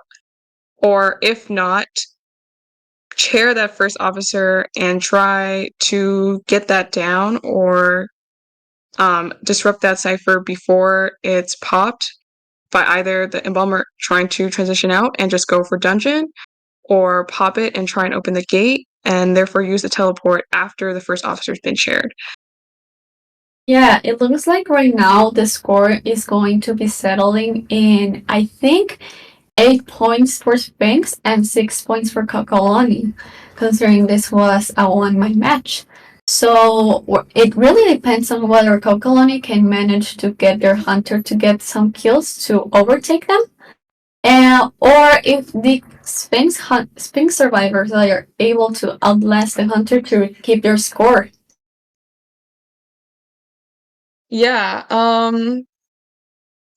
or if not, chair that first officer and try to get that down or disrupt that cipher before it's popped by either the embalmer trying to transition out and just go for dungeon, or pop it and try and open the gate and therefore use the teleport after the first officer's been shared. Yeah, it looks like right now the score is going to be settling in, I think, 8 points for Sphinx and 6 points for Kakalani, considering this was a one-man match. So it really depends on whether Kakalani can manage to get their hunter to get some kills to overtake them, or if the Sphinx survivors are able to outlast the hunter to keep their score. Yeah,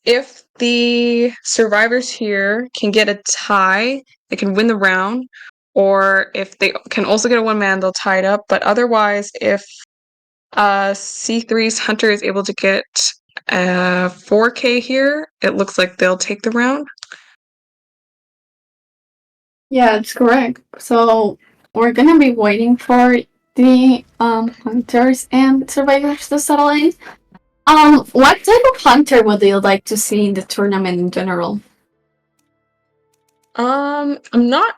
if the survivors here can get a tie, they can win the round, or if they can also get a one man, they'll tie it up. But otherwise, if C3's Hunter is able to get 4K here, it looks like they'll take the round. Yeah, that's correct. So we're gonna be waiting for the hunters and survivors to settle in. What type of hunter would you like to see in the tournament in general? I'm not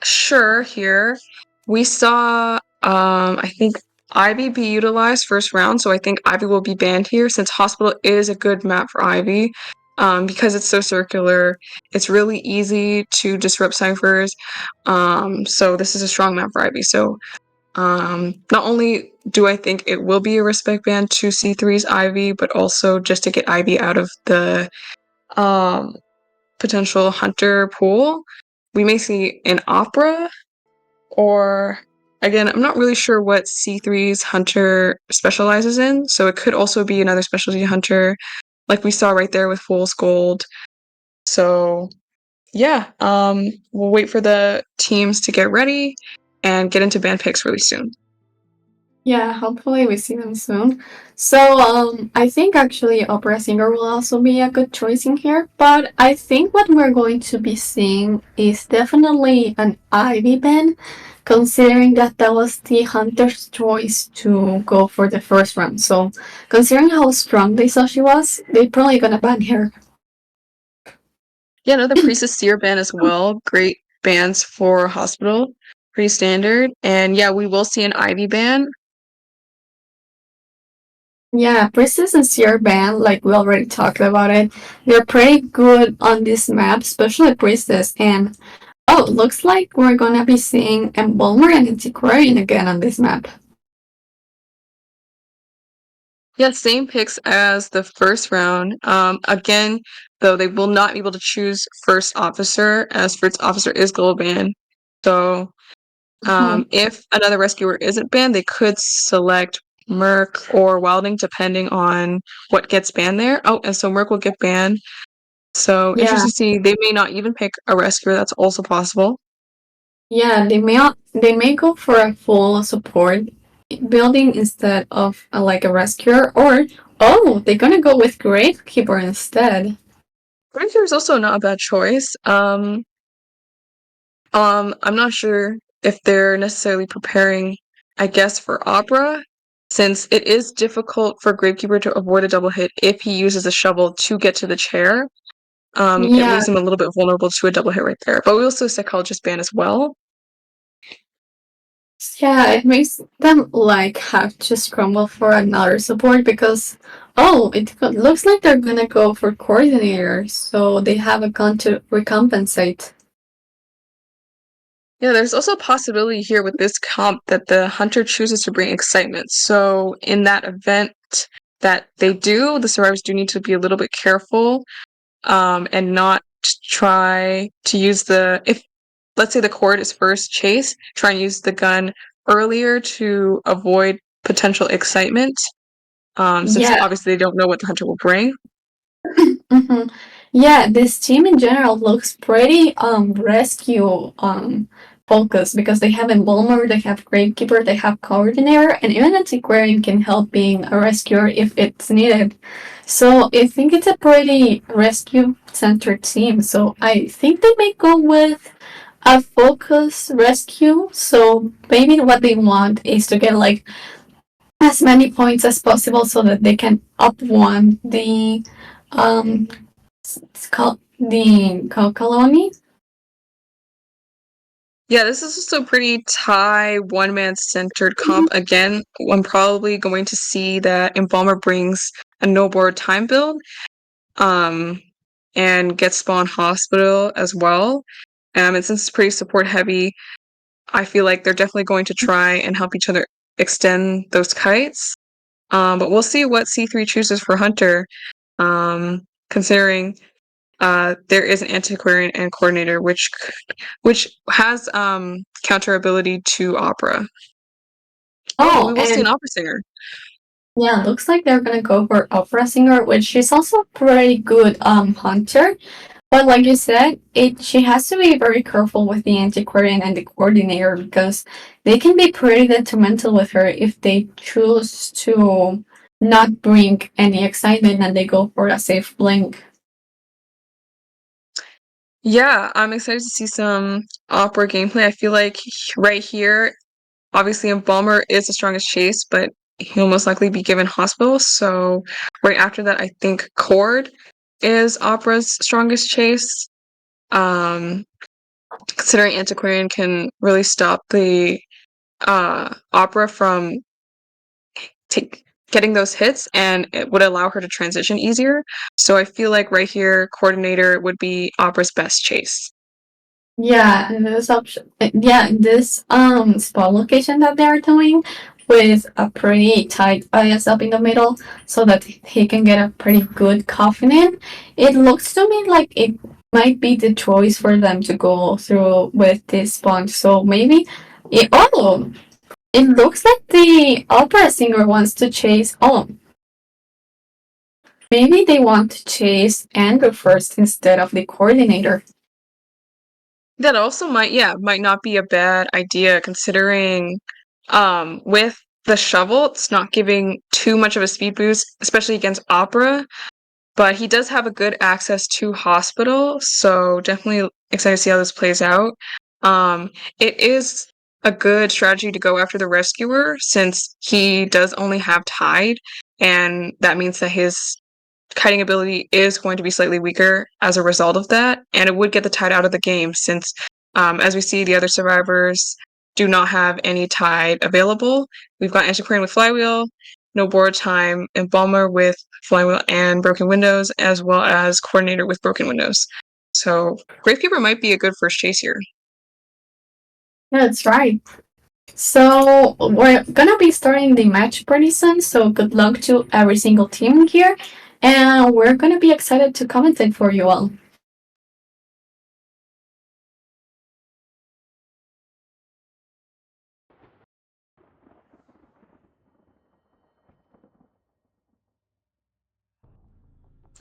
sure here. We saw, I think Ivy be utilized first round, so I think Ivy will be banned here since Hospital is a good map for Ivy. Because it's so circular, it's really easy to disrupt ciphers. So this is a strong map for Ivy. So not only do I think it will be a respect ban to C3's Ivy, but also just to get Ivy out of the um potential hunter pool. We may see an opera, or again, I'm not really sure what C3's hunter specializes in, so it could also be another specialty hunter, like we saw right there with Fool's Gold. So yeah, we'll wait for the teams to get ready and get into band picks really soon. Yeah, hopefully we see them soon. So, I think actually opera singer will also be a good choice in here, but I think what we're going to be seeing is definitely an Ivy ban, considering that that was the hunter's choice to go for the first round. So, considering how strong they saw she was, they're probably gonna ban her. Yeah, another Priestess Seer band as well. Great bands for Hospital. Pretty standard. And yeah, we will see an Ivy band. Yeah, Priestess and Seer band, like we already talked about it, they're pretty good on this map, especially Priestess. And oh, looks like we're gonna be seeing Embalmer and Antiquarian again on this map. Yeah, same picks as the first round. Again, though, they will not be able to choose first officer, as first officer is gold banned. So, Mhm. if another rescuer isn't banned, they could select Merc or Wilding, depending on what gets banned there. Oh, and so Merc will get banned. So Yeah, interesting to see. They may not even pick a rescuer. That's also possible. Yeah, they may go for a full support building instead of like a rescuer, or oh, they're gonna go with gravekeeper instead. Gravekeeper is also not a bad choice. I'm not sure if they're necessarily preparing, I guess, for Opera, since it is difficult for Gravekeeper to avoid a double hit if he uses a shovel to get to the chair. It Yeah, leaves him a little bit vulnerable to a double hit right there. But we also Psychologist ban as well. yeah, it makes them like have to scramble for another support because oh, looks like they're gonna go for coordinator, so they have a gun to recompensate. Yeah, there's also a possibility here with this comp that the hunter chooses to bring excitement. So in that event that they do, the survivors do need to be a little bit careful, and not try to use if let's say the cord is first chase, try and use the gun earlier to avoid potential excitement. Since Yeah, obviously they don't know what the hunter will bring. hmm. Yeah, this team in general looks pretty rescue focused because they have Embalmer, they have Gravekeeper, they have Coordinator, and even Antiquarian can help being a rescuer if it's needed. So I think it's a pretty rescue centered team. So I think they may go with a focus rescue. So maybe what they want is to get like as many points as possible so that they can up one the um it's called the colony. Yeah, this is just a pretty one-man centered comp. Again, I'm probably going to see that Embalmer brings a no board time build, um, and gets Spawn Hospital as well. And since it's pretty support heavy, I feel like they're definitely going to try and help each other extend those kites. But we'll see what C3 chooses for Hunter, considering there is an antiquarian and coordinator, which has counter ability to opera. Oh, Oh, we will see and an opera singer. yeah, looks like they're gonna go for opera singer, which is also pretty good hunter. But like you said, it she has to be very careful with the antiquarian and the coordinator because they can be pretty detrimental with her if they choose to not bring any excitement and they go for a safe blink. Yeah, I'm excited to see some opera gameplay. I feel like right here, obviously, Embalmer is the strongest chase, but he'll most likely be given hospital. So right after that, I think Cord is Opera's strongest chase. Um, Considering Antiquarian can really stop the Opera from take getting those hits, and it would allow her to transition easier. So I feel like right here, Coordinator would be Opera's best chase. Yeah, and this option, yeah, this spot location that they're doing with a pretty tight bias up in the middle, so that he can get a pretty good coffin in. It looks to me like it might be the choice for them to go through with this sponge. So maybe, it looks like the opera singer wants to chase. Oh, maybe they want to chase Andrew first instead of the coordinator. That also might not be a bad idea considering with the shovel, it's not giving too much of a speed boost, especially against Opera. But he does have a good access to hospital, so definitely excited to see how this plays out. It is a good strategy to go after the rescuer since he does only have tide, and that means that his kiting ability is going to be slightly weaker as a result of that, and it would get the tide out of the game since, as we see, the other survivors do not have any tide available. We've got Antiquarian with Flywheel, no board time, Embalmer with Flywheel and Broken Windows, as well as Coordinator with Broken Windows. So Gravekeeper might be a good first chase here. That's right. So we're gonna be starting the match pretty soon, so good luck to every single team here. And we're gonna be excited to commentate for you all.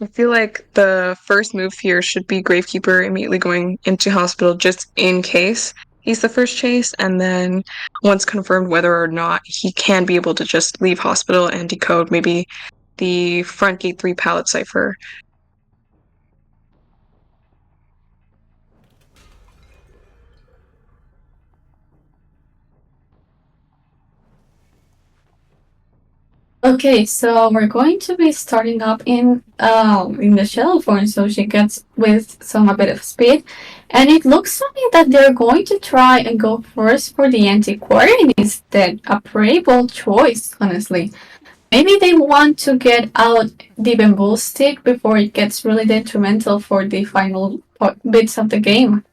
I feel like the first move here should be Gravekeeper immediately going into hospital just in case. he's the first chase, and then once confirmed whether or not he can be able to just leave hospital and decode maybe the front gate 3 pallet cipher. Okay, so we're going to be starting up in the shuttle form, so she gets with some a bit of speed, and it looks to me that they're going to try and go first for the antiquarian instead. A pretty bold choice, honestly. Maybe they want to get out the bamboo stick before it gets really detrimental for the final bits of the game.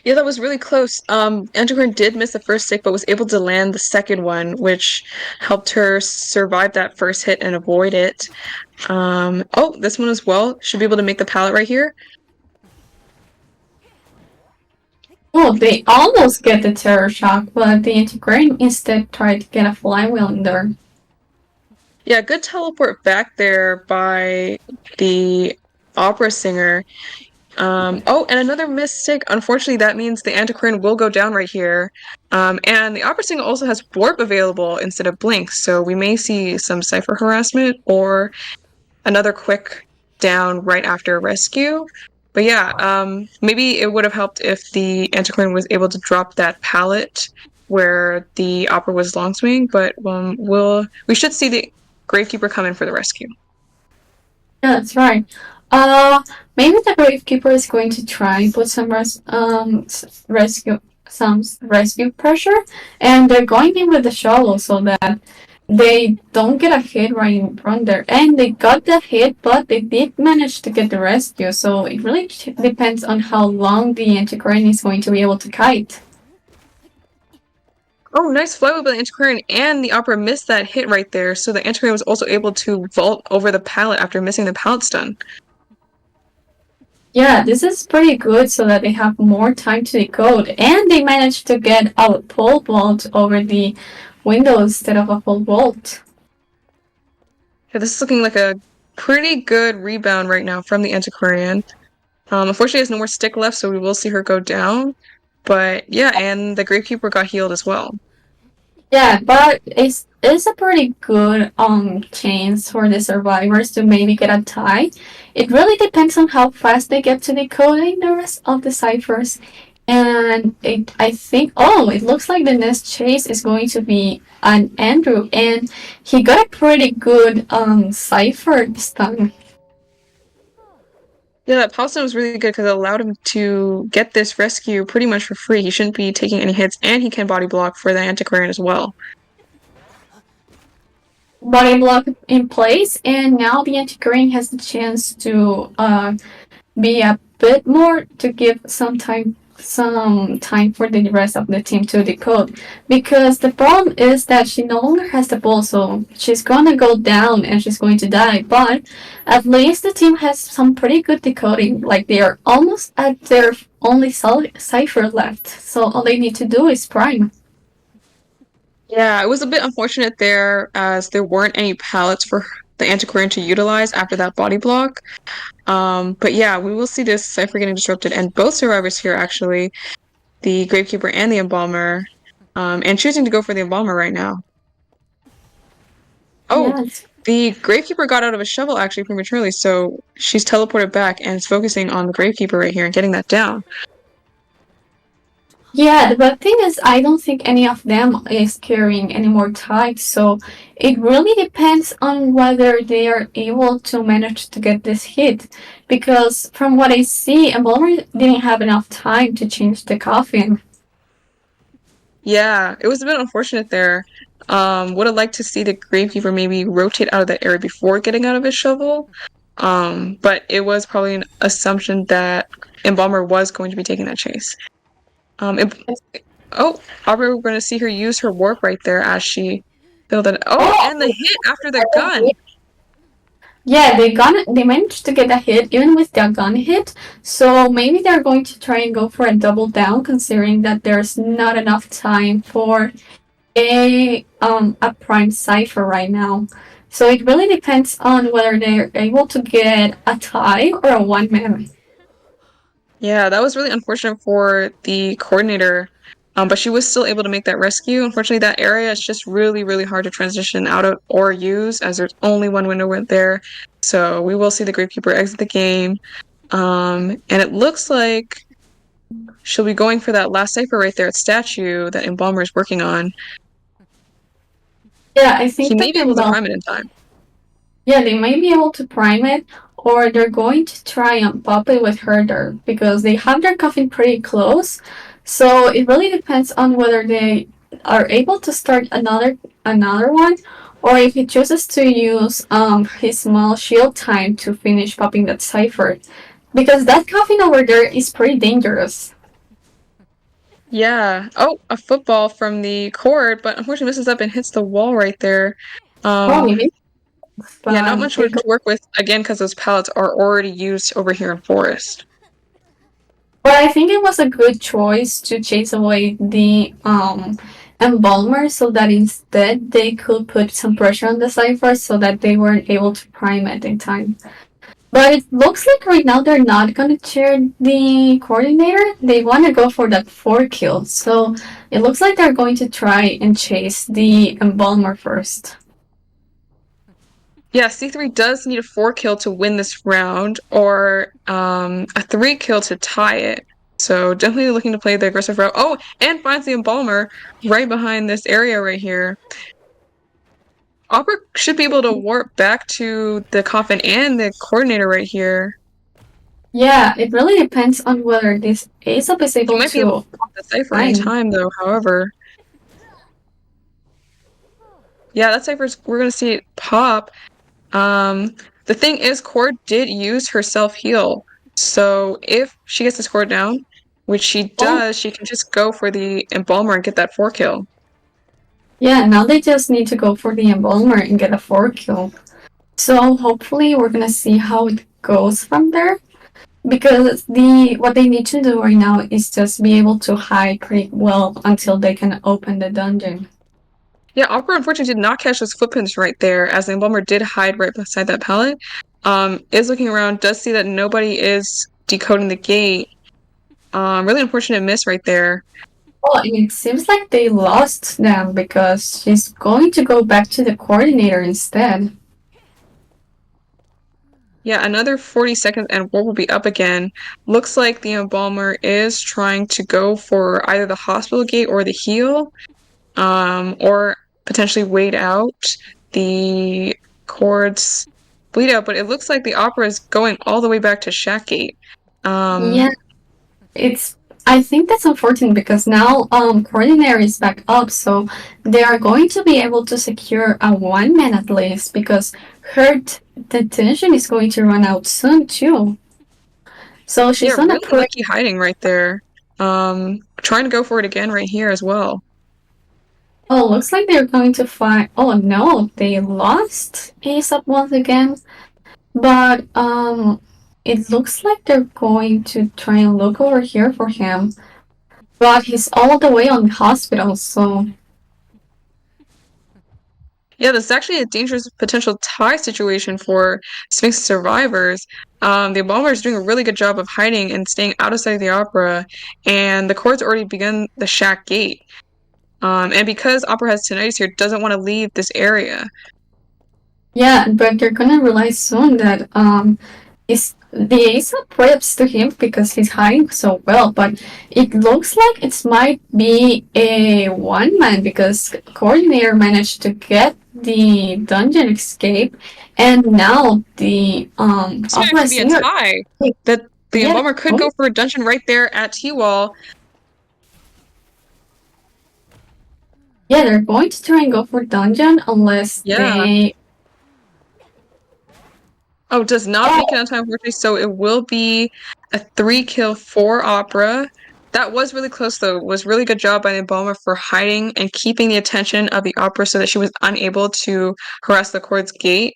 Yeah, that was really close. Endocrine did miss the first stick, but was able to land the second one, which helped her survive that first hit and avoid it. Oh, this one as well. Should be able to make the pallet right here. Oh, they almost get the terror shock, but the antiquarian instead tried to get a flywheel in there. Yeah, good teleport back there by the opera singer. Oh, and another mistake. Unfortunately, that means the antiquarian will go down right here. And the opera singer also has warp available instead of blink, so we may see some cipher harassment or another quick down right after rescue. But yeah, maybe it would have helped if the antiquarian was able to drop that pallet where the opera was long swing, but we should see the gravekeeper come in for the rescue. Yeah, that's right. Uh, Maybe the gravekeeper is going to try and put some rescue pressure, and they're going in with the shovel so that they don't get a hit right in front there. And they got the hit, but they did manage to get the rescue. So it really depends on how long the antiquarian is going to be able to kite. Oh, nice flywheel by the antiquarian, and the opera missed that hit right there, so the antiquarian was also able to vault over the pallet after missing the pallet stun. Yeah, this is pretty good so that they have more time to decode. And they managed to get a pole vault over the window instead of a pole vault. Yeah, this is looking like a pretty good rebound right now from the antiquarian. Unfortunately, there's no more stick left, so we will see her go down. But yeah, and the gravekeeper got healed as well. Yeah, but it's a pretty good chance for the survivors to maybe get a tie. It really depends on how fast they get to decoding the rest of the ciphers. And I think, oh, it looks like the next chase is going to be an Andrew, and he got a pretty good cipher this time. Yeah, that Palestine was really good because it allowed him to get this rescue pretty much for free. He shouldn't be taking any hits, and he can body block for the antiquarian as well. Body block in place, and now the anti-green has the chance to be a bit more to give some time for the rest of the team to decode, because the problem is that she no longer has the ball, so she's gonna go down and she's going to die. But at least the team has some pretty good decoding, like they are almost at their only cipher left, so all they need to do is prime. Yeah, it was a bit unfortunate there as there weren't any pallets for the antiquarian to utilize after that body block. But yeah, we will see this cipher getting disrupted, and both survivors here actually, the gravekeeper and the embalmer, and choosing to go for the embalmer right now. Oh, Yes. the gravekeeper got out of a shovel actually prematurely, so she's teleported back and is focusing on the gravekeeper right here and getting that down. Yeah, the bad thing is I don't think any of them is carrying any more types, so it really depends on whether they are able to manage to get this hit. Because from what I see, Embalmer didn't have enough time to change the coffin. Yeah, it was a bit unfortunate there. Would have liked to see the gravekeeper maybe rotate out of that area before getting out of his shovel. But it was probably an assumption that Embalmer was going to be taking that chase. Em- oh, Aubrey, we're going to see her use her warp right there as she filled it. Oh, and the hit after the gun. Yeah, they managed to get a hit even with their gun hit, so maybe they're going to try and go for a double down considering that there's not enough time for a prime cipher right now. So it really depends on whether they're able to get a tie or a one man. Yeah, that was really unfortunate for the coordinator. But she was still able to make that rescue. Unfortunately, that area is just really, really hard to transition out of or use as there's only one window there. So we will see the Gravekeeper exit the game. And it looks like she'll be going for that last cipher right there at statue that Embalmer is working on. Yeah, I He think may that be able to prime it in time. yeah, they may be able to prime it, or they're going to try and pop it with herder because they have their coffin pretty close. So it really depends on whether they are able to start another one, or if he chooses to use his small shield time to finish popping that cipher, because that coffin over there is pretty dangerous. Yeah. Oh, a football from the court, but unfortunately misses up and hits the wall right there. Oh, Um, maybe, yeah, not but much to work with again because those pallets are already used over here in Forest. but I think it was a good choice to chase away the embalmer so that instead they could put some pressure on the cipher so that they weren't able to prime it in time. But it looks like right now they're not gonna cheer the coordinator. They wanna go for that 4 kill. So it looks like they're going to try and chase the embalmer first. Yeah, C3 does need a 4 kill to win this round, or a 3 kill to tie it. So definitely looking to play the aggressive route. Oh, and finds the embalmer right behind this area right here. Opera should be able to warp back to the coffin and the coordinator right here. Yeah, it really depends on whether this Aesop is He able might be able to to pop the cipher in prime. time, though, however. Yeah, that cipher's, we're gonna see it pop. Um, the thing is, Cord did use her self-heal. So if she gets the score down, which she Oh, does, she can just go for the embalmer and get that 4 kill. yeah, now they just need to go for the embalmer and get a 4 kill. So hopefully we're gonna see how it goes from there. Because what they need to do right now is just be able to hide pretty well until they can open the dungeon. Yeah, Opera unfortunately did not catch those footprints right there, as the embalmer did hide right beside that pallet. Is looking around, does see that nobody is decoding the gate. Really unfortunate miss right there. Oh, and it seems like they lost them because she's going to go back to the coordinator instead. Yeah, another 40 seconds and war will be up again. Looks like the embalmer is trying to go for either the hospital gate or the heal, or potentially wait out the chords bleed out, but it looks like the opera is going all the way back to Shack Gate. Yeah, Um, it's. I think that's unfortunate because now coordinator is back up, so they are going to be able to secure a 1 man at least because the tension is going to run out soon too. So she's yeah, gonna really put. lucky hiding right there. Trying to go for it again right here as well. Oh, looks like they're going to find. Oh no, they lost Aesop once again. But it looks like they're going to try and look over here for him. But he's all the way on the hospital, so Yeah, this is actually a dangerous potential tie situation for Sphinx survivors. The Embalmer is doing a really good job of hiding and staying out of sight of the opera, and the court's already begun the Shack Gate. And because Opera has tinnitus here, doesn't want to leave this area. yeah. But they're gonna realize soon that is the Aesop preps to him because he's hiding so well. But it looks like it might be a 1 man because coordinator managed to get the dungeon escape, and now the This might opera actually be a singer. tie. That the Yeah, Embalmer could go for a dungeon right there at T-Wall. yeah, they're going to try and go for dungeon unless Yeah. they. Oh, does not Oh, make it on time, unfortunately, so it will be a 3 kill for Opera. That was really close, though. It was really good job by the Embalmer for hiding and keeping the attention of the Opera so that she was unable to harass the Court's gate.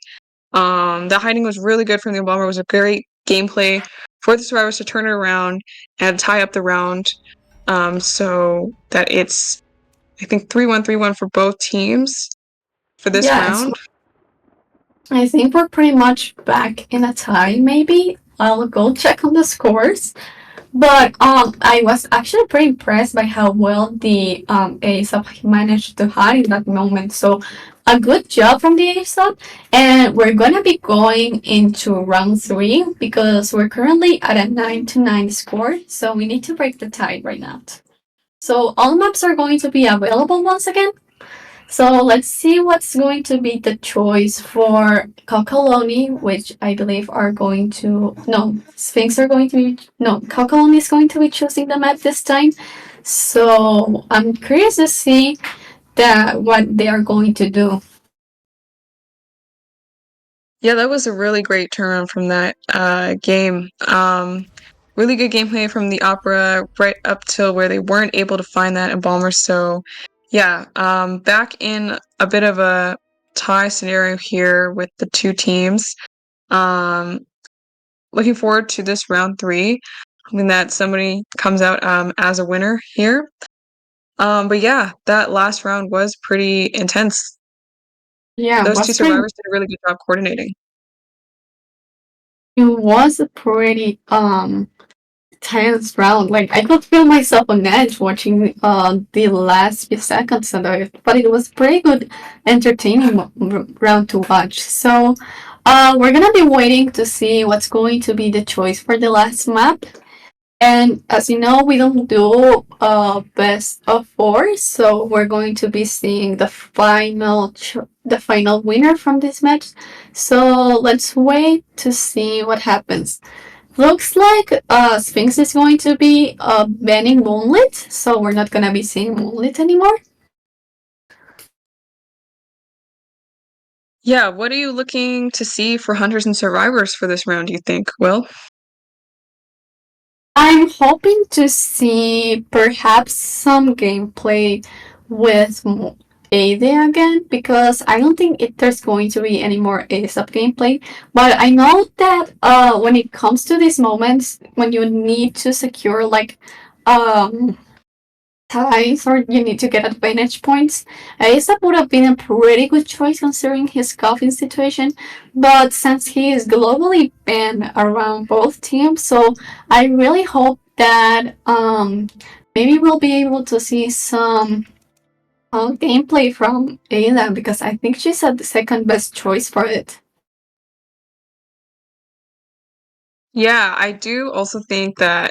The hiding was really good from the Embalmer. It was a great gameplay for the survivors to turn it around and tie up the round. So that it's, I think, 3-1, 3-1 for both teams for this yeah, it's. round. I think we're pretty much back in a tie. Maybe I'll go check on the scores. But I was actually pretty impressed by how well the ASAP managed to hide in that moment. So a good job from the ASAP. And we're gonna be going into round three because we're currently at a 9-9 score. So we need to break the tie right now. So all maps are going to be available once again. So let's see what's going to be the choice for Coccoloni, which I believe are going to no Sphinx are going to be no Coccoloni is going to be choosing the map this time. So I'm curious to see that what they are going to do. Yeah, that was a really great turn from that game. Really good gameplay from the Opera right up till where they weren't able to find that Embalmer. So, yeah, back in a bit of a tie scenario here with the two teams. Um, Looking forward to this round three, hoping that somebody comes out as a winner here. But yeah, that last round was pretty intense. Yeah, Those two survivors did a really good job coordinating. it was a pretty tense round. Like I could feel myself on edge watching the last few seconds of it, but it was pretty good, entertaining round to watch. So we're gonna be waiting to see what's going to be the choice for the last map. And as you know, we don't do best of four, so we're going to be seeing the the final winner from this match. So let's wait to see what happens. Looks like Sphinx is going to be banning Moonlit, so we're not gonna be seeing Moonlit anymore. Yeah, what are you looking to see for Hunters and Survivors for this round, do you think, Will? I'm hoping to see perhaps some gameplay with Ada again because I don't think there's going to be any more ASAP gameplay. But I know that when it comes to these moments when you need to secure like um ties or you need to get advantage points. ASAP would have been a pretty good choice considering his coughing situation, but since he is globally banned around both teams, so I really hope that maybe we'll be able to see some gameplay from Ada because I think she's the second best choice for it. Yeah, I do also think that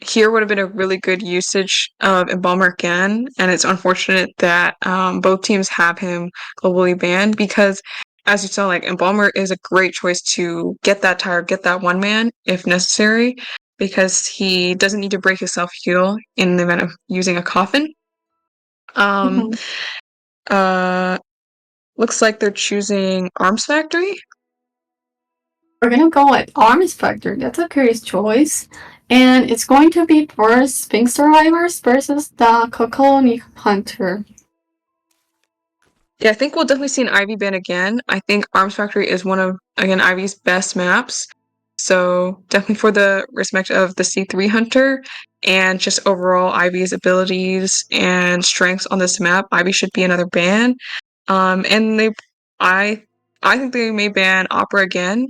here would have been a really good usage of Embalmer again, and it's unfortunate that both teams have him globally banned because, as you saw, like Embalmer is a great choice to get that tire, get that one man if necessary, because he doesn't need to break his self heal in the event of using a coffin. Um, Mhm. uh, Looks like they're choosing Arms Factory. We're gonna go with Arms Factor. That's a curious choice. And it's going to be first Sphinx Survivors versus the Coccoloni Hunter. Yeah, I think we'll definitely see an Ivy ban again. I think Arms Factory is one of, again, Ivy's best maps. So definitely for the respect of the C3 Hunter and just overall Ivy's abilities and strengths on this map, Ivy should be another ban. And I, I think they may ban Opera again.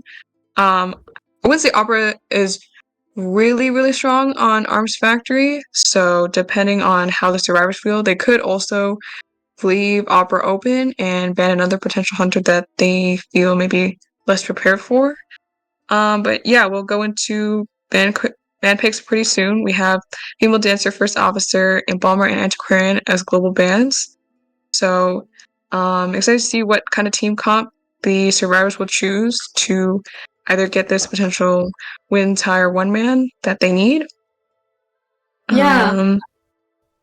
I would say Opera is really, really strong on Arms Factory. So depending on how the survivors feel, they could also leave Opera open and ban another potential hunter that they feel maybe less prepared for. But yeah, we'll go into ban picks pretty soon. We have Female Dancer, First Officer, Embalmer, and Antiquarian as global bans. So excited to see what kind of team comp the survivors will choose to either get this potential win, tie, or one man that they need. Yeah, Um,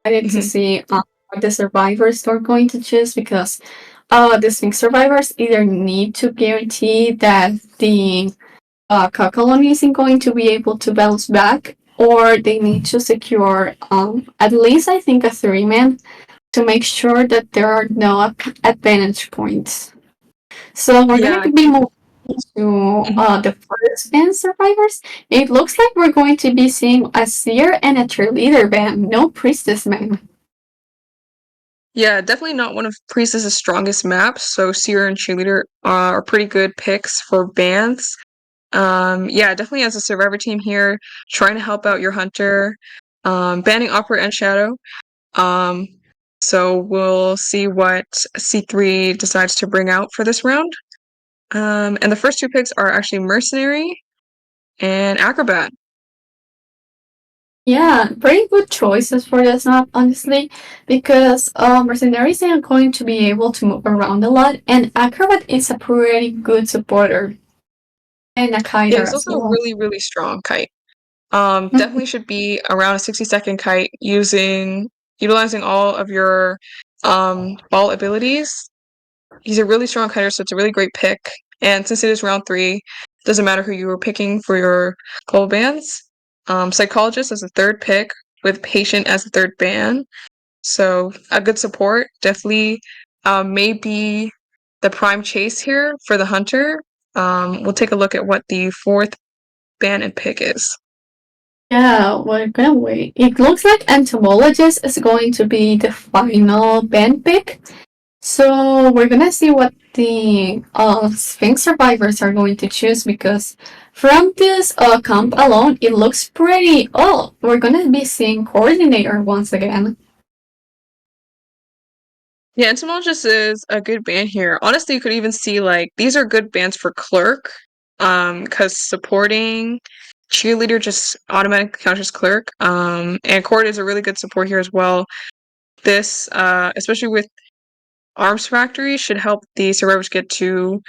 I need to mhm. see what the survivors are going to choose because the Sphinx survivors either need to guarantee that the Kakaloni isn't going to be able to bounce back, or they need to secure at least I think a 3-man to make sure that there are no advantage points. So we're Yeah, gonna be moving to mhm. the first band survivors. It looks like we're going to be seeing a seer and a cheerleader band, no priestess man. Yeah, definitely not one of Priestess's strongest maps, so Seer and Cheerleader are pretty good picks for bans. Yeah, definitely as a survivor team here, trying to help out your hunter, banning awkward and shadow. Um, so we'll see what C3 decides to bring out for this round. And the first two picks are actually mercenary and acrobat. Yeah, pretty good choices for this map, honestly, because mercenaries are going to be able to move around a lot, and acrobat is a pretty good supporter and a Yeah, kiter he's as also a well. really, really strong kite. Mhm. Definitely should be around a 60-second kite utilizing all of your ball abilities. He's a really strong kiter, so it's a really great pick. And since it is round 3, doesn't matter who you were picking for your global bans. Psychologist as a third pick, with patient as a third ban. So a good support. Definitely may be the prime chase here for the hunter. We'll take a look at what the fourth ban and pick is. Yeah, we're gonna wait. It looks like entomologist is going to be the final band pick. So we're gonna see what the Sphinx survivors are going to choose because from this comp alone, it looks pretty. Oh, we're gonna be seeing coordinator once again. Yeah, entomologist is a good band here. Honestly, you could even see like these are good bands for clerk, because supporting cheerleader just automatically counters clerk. And court is a really good support here as well. This, especially with arms factory, should help the survivors get to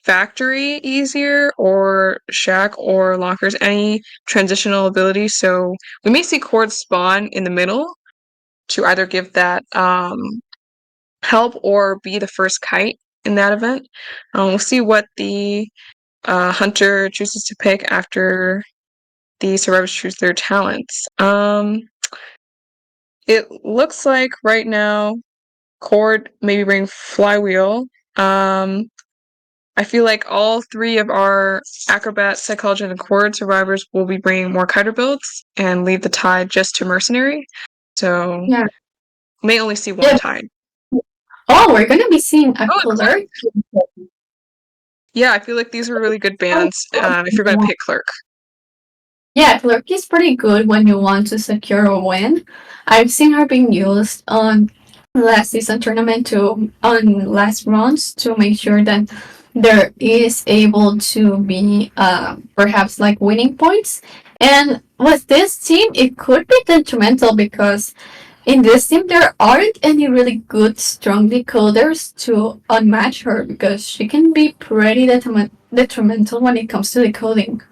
factory easier or shack or lockers, any transitional ability. So we may see cord spawn in the middle to either give that help or be the first kite in that event. We'll see what the hunter chooses to pick after the survivors choose their talents. It looks like right now cord maybe bring flywheel. I feel like all 3 of our acrobat, psychologist, and cord survivors will be bringing more kiter builds and leave the tide just to mercenary. So Yeah, may only see one yeah. tide. Oh, we're gonna be seeing a Oh, and clerk. clerk. Yeah, I feel like these are really good bands if you're going to pick clerk. Yeah, clerk is pretty good when you want to secure a win. I've seen her being used on last season tournament to on last rounds to make sure that there is able to be perhaps like winning points. And with this team, it could be detrimental because in this team there aren't any really good strong decoders to unmatch her because she can be pretty detrimental when it comes to decoding.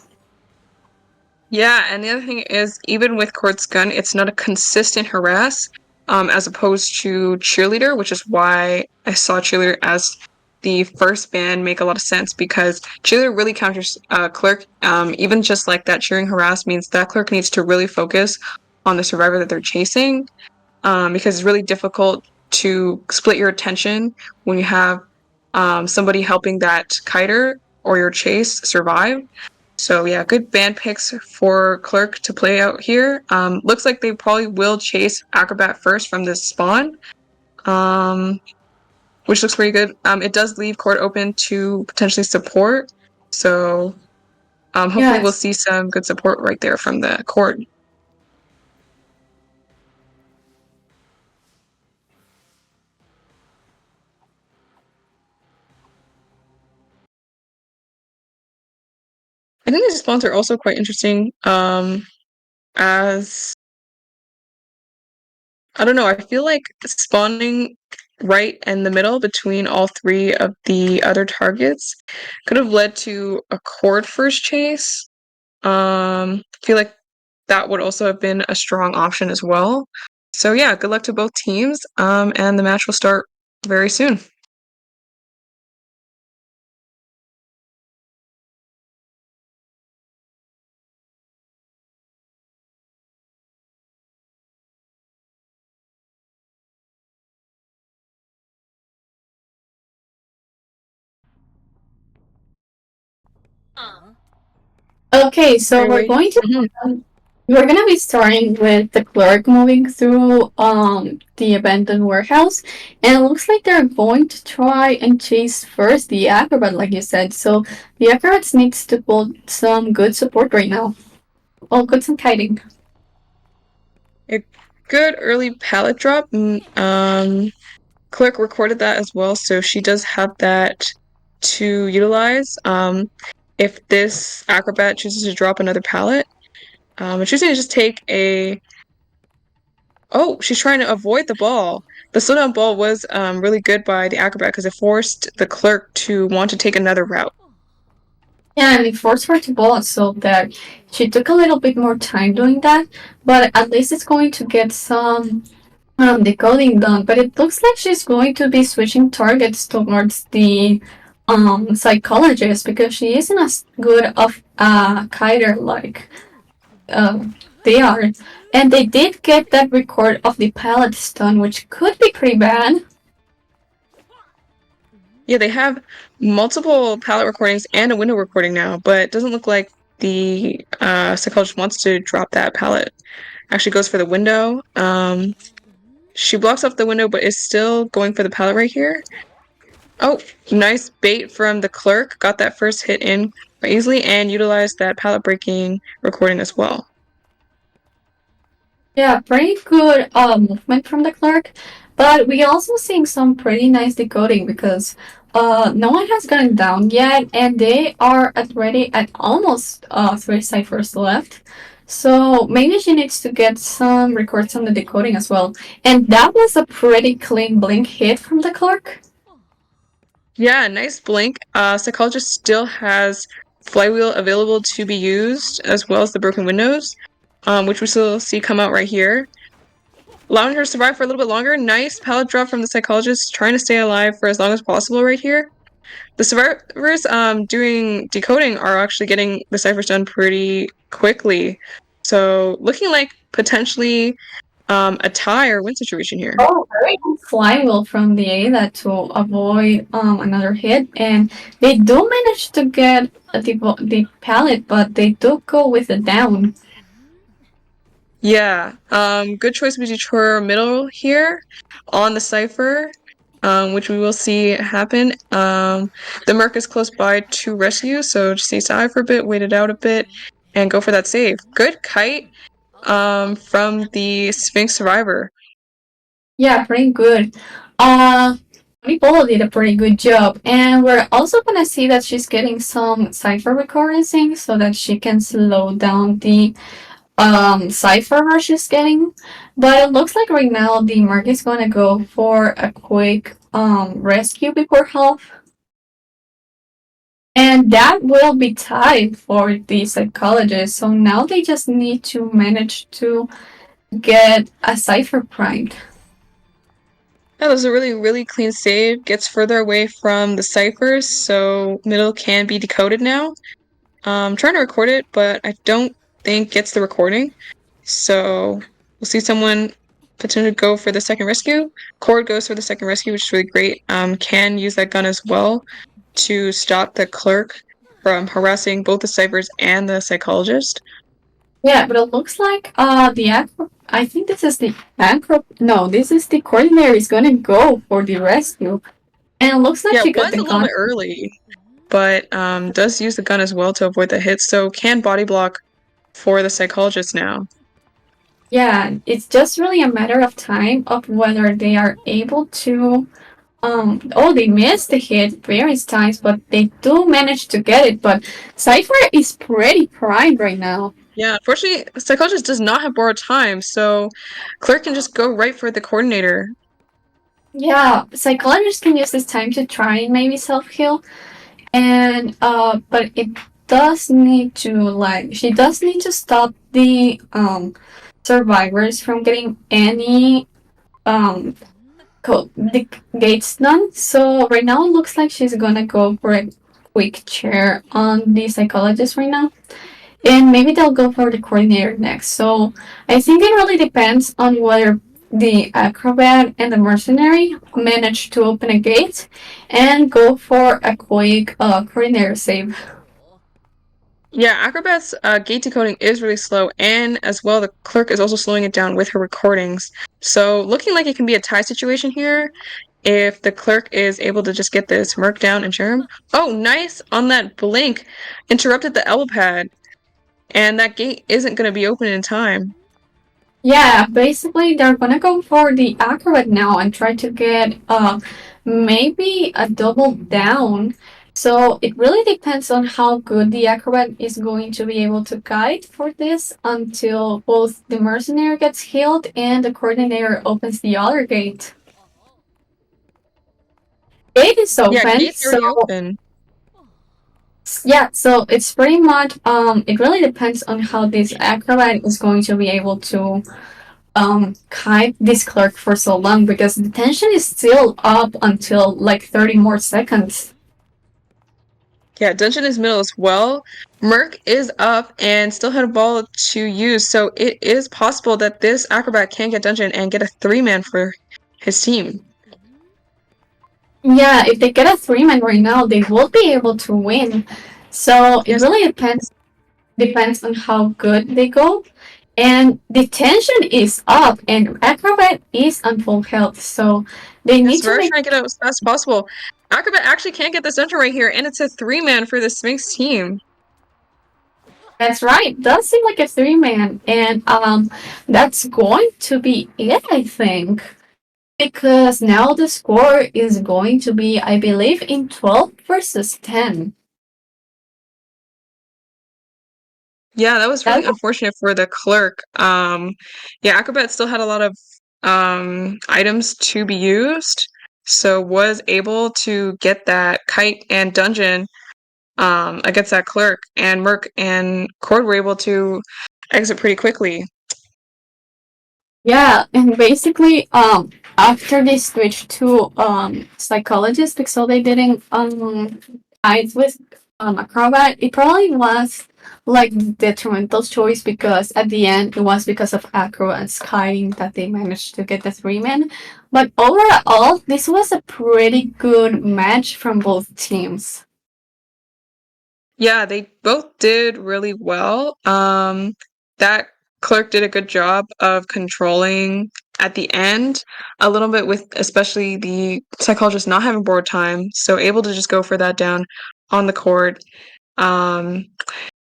Yeah, and the other thing is, even with Court's gun, it's not a consistent harass, as opposed to cheerleader, which is why I saw cheerleader as the first ban make a lot of sense because cheerleader really counters clerk. Even just like that cheering harass means that clerk needs to really focus on the survivor that they're chasing, because it's really difficult to split your attention when you have somebody helping that kiter or your chase survive. So yeah, good band picks for Clerk to play out here. Looks like they probably will chase Acrobat first from this spawn, which looks pretty good. It does leave court open to potentially support, so hopefully we'll Yes. see some good support right there from the court. I think these spawns are also quite interesting. As I don't know, I feel like spawning right in the middle between all 3 of the other targets could have led to a cord first chase. I feel like that would also have been a strong option as well. So yeah, good luck to both teams. And the match will start very soon. Okay, so Are you we're waiting? going to Mhm. We're gonna be starting with the clerk moving through the abandoned warehouse, and it looks like they're going to try and chase first the acrobat, like you said. So the acrobat needs to pull some good support right now. Well, good some kiting. A good early pallet drop. Clerk recorded that as well, so she does have that to utilize. If this acrobat chooses to drop another pallet, it's choosing to just take a. Oh, she's trying to avoid the ball. The slowdown ball was really good by the acrobat because it forced the clerk to want to take another route. Yeah, and it forced her to bowl so that she took a little bit more time doing that, but at least it's going to get some decoding done. But it looks like she's going to be switching targets towards the psychologist because she isn't as good of a kiter like they are. And they did get that record of the pallet stun, which could be pretty bad. Yeah, they have multiple palette recordings and a window recording now, but it doesn't look like the psychologist wants to drop that palette. Actually goes for the window. She blocks off the window, but is still going for the palette right here. Oh, nice bait from the clerk. Got that first hit in quite easily and utilized that palette breaking recording as well. Yeah, pretty good movement from the clerk, but we also seeing some pretty nice decoding because no one has gotten down yet, and they are already at almost three ciphers left. So maybe she needs to get some records on the decoding as well. And that was a pretty clean blink hit from the clerk. Yeah, nice blink. Psychologist still has flywheel available to be used as well as the broken windows, which we still see come out right here. Allowing her to survive for a little bit longer. Nice pallet drop from the psychologist, trying to stay alive for as long as possible right here. The survivors doing decoding are actually getting the ciphers done pretty quickly. So looking like potentially a tie or win situation here. Oh, very good flywheel from the Ada to avoid another hit, and they do manage to get the pallet, but they do go with a down. Yeah, good choice between her middle here on the cipher, which we will see happen. The Merc is close by to rescue, so just stay aside for a bit, wait it out a bit, and go for that save. Good kite from the Sphinx survivor. Yeah, pretty good. Uh, People did a pretty good job, and we're also gonna see that she's getting some cipher recording so that she can slow down the cipher rush she's getting. But it looks like right now the Merc is gonna go for a quick rescue before health. And that will be tied for the psychologist. So now they just need to manage to get a cipher primed. That was a really, really clean save. Gets further away from the ciphers, so middle can be decoded now. Trying to record it, but I don't think gets the recording. So we'll see someone potentially go for the second rescue. Cord goes for the second rescue, which is really great. Can use that gun as well to stop the clerk from harassing both the ciphers and the psychologist. Yeah, but it looks like the acro. I think this is the acro. No, this is the coordinator is gonna go for the rescue, and it looks like Yeah, she it got was the a little gun. bit early, but does use the gun as well to avoid the hits, so can body block for the psychologist now. Yeah, it's just really a matter of time of whether they are able to. Oh, they missed the hit various times, but they do manage to get it. But Cypher is pretty primed right now. Yeah, unfortunately, the psychologist does not have borrowed time, so clerk can just go right for the coordinator. Yeah, psychologists can use this time to try and maybe self heal, and but it does need to like she does need to stop the survivors from getting any um the gates done. So right now it looks like she's gonna go for a quick chair on the psychologist right now. And maybe they'll go for the coordinator next. So I think it really depends on whether the acrobat and the mercenary manage to open a gate and go for a quick coordinator save. Yeah, Acrobat's gate decoding is really slow, and as well, the clerk is also slowing it down with her recordings. So, looking like it can be a tie situation here if the clerk is able to just get this Merc down and Germ. Oh, nice on that blink. Interrupted the elbow pad, and that gate isn't going to be open in time. Yeah, basically they're gonna go for the acrobat now and try to get maybe a double down. So it really depends on how good the acrobat is going to be able to guide for this until both the mercenary gets healed and the coordinator opens the other gate. Gate is Yeah, open, gate's so already open. yeah, so it's pretty much it really depends on how this acrobat is going to be able to kite this clerk for so long because the tension is still up until like 30 more seconds. Yeah, Dungeon is middle as well. Merc is up and still had a ball to use, so it is possible that this Acrobat can get Dungeon and get a 3-man for his team. Yeah, if they get a 3-man right now, they will be able to win. So it Yes, really depends on how good they go. And the tension is up and Acrobat is on full health. So they yes, need to Survivor's make trying to get out as fast as possible. Acrobat actually can get this Dungeon right here, and it's a 3-man for the Sphinx team. that's right. Does seem like a 3-man. And that's going to be it, I think. Because now the score is going to be, I believe, in 12 versus 10. Yeah, that was really That unfortunate for the clerk. Yeah, Acrobat still had a lot of items to be used, so was able to get that kite and dungeon against that clerk, and Merc and Cord were able to exit pretty quickly. Yeah, and basically, after they switched to psychologist because they didn't eyes with acrobat, it probably was like detrimental choice because at the end it was because of acrobat's kiting that they managed to get the 3-man. But overall, this was a pretty good match from both teams. Yeah, they both did really well. That clerk did a good job of controlling at the end a little bit with especially the psychologist not having board time, so able to just go for that down on the court. Um,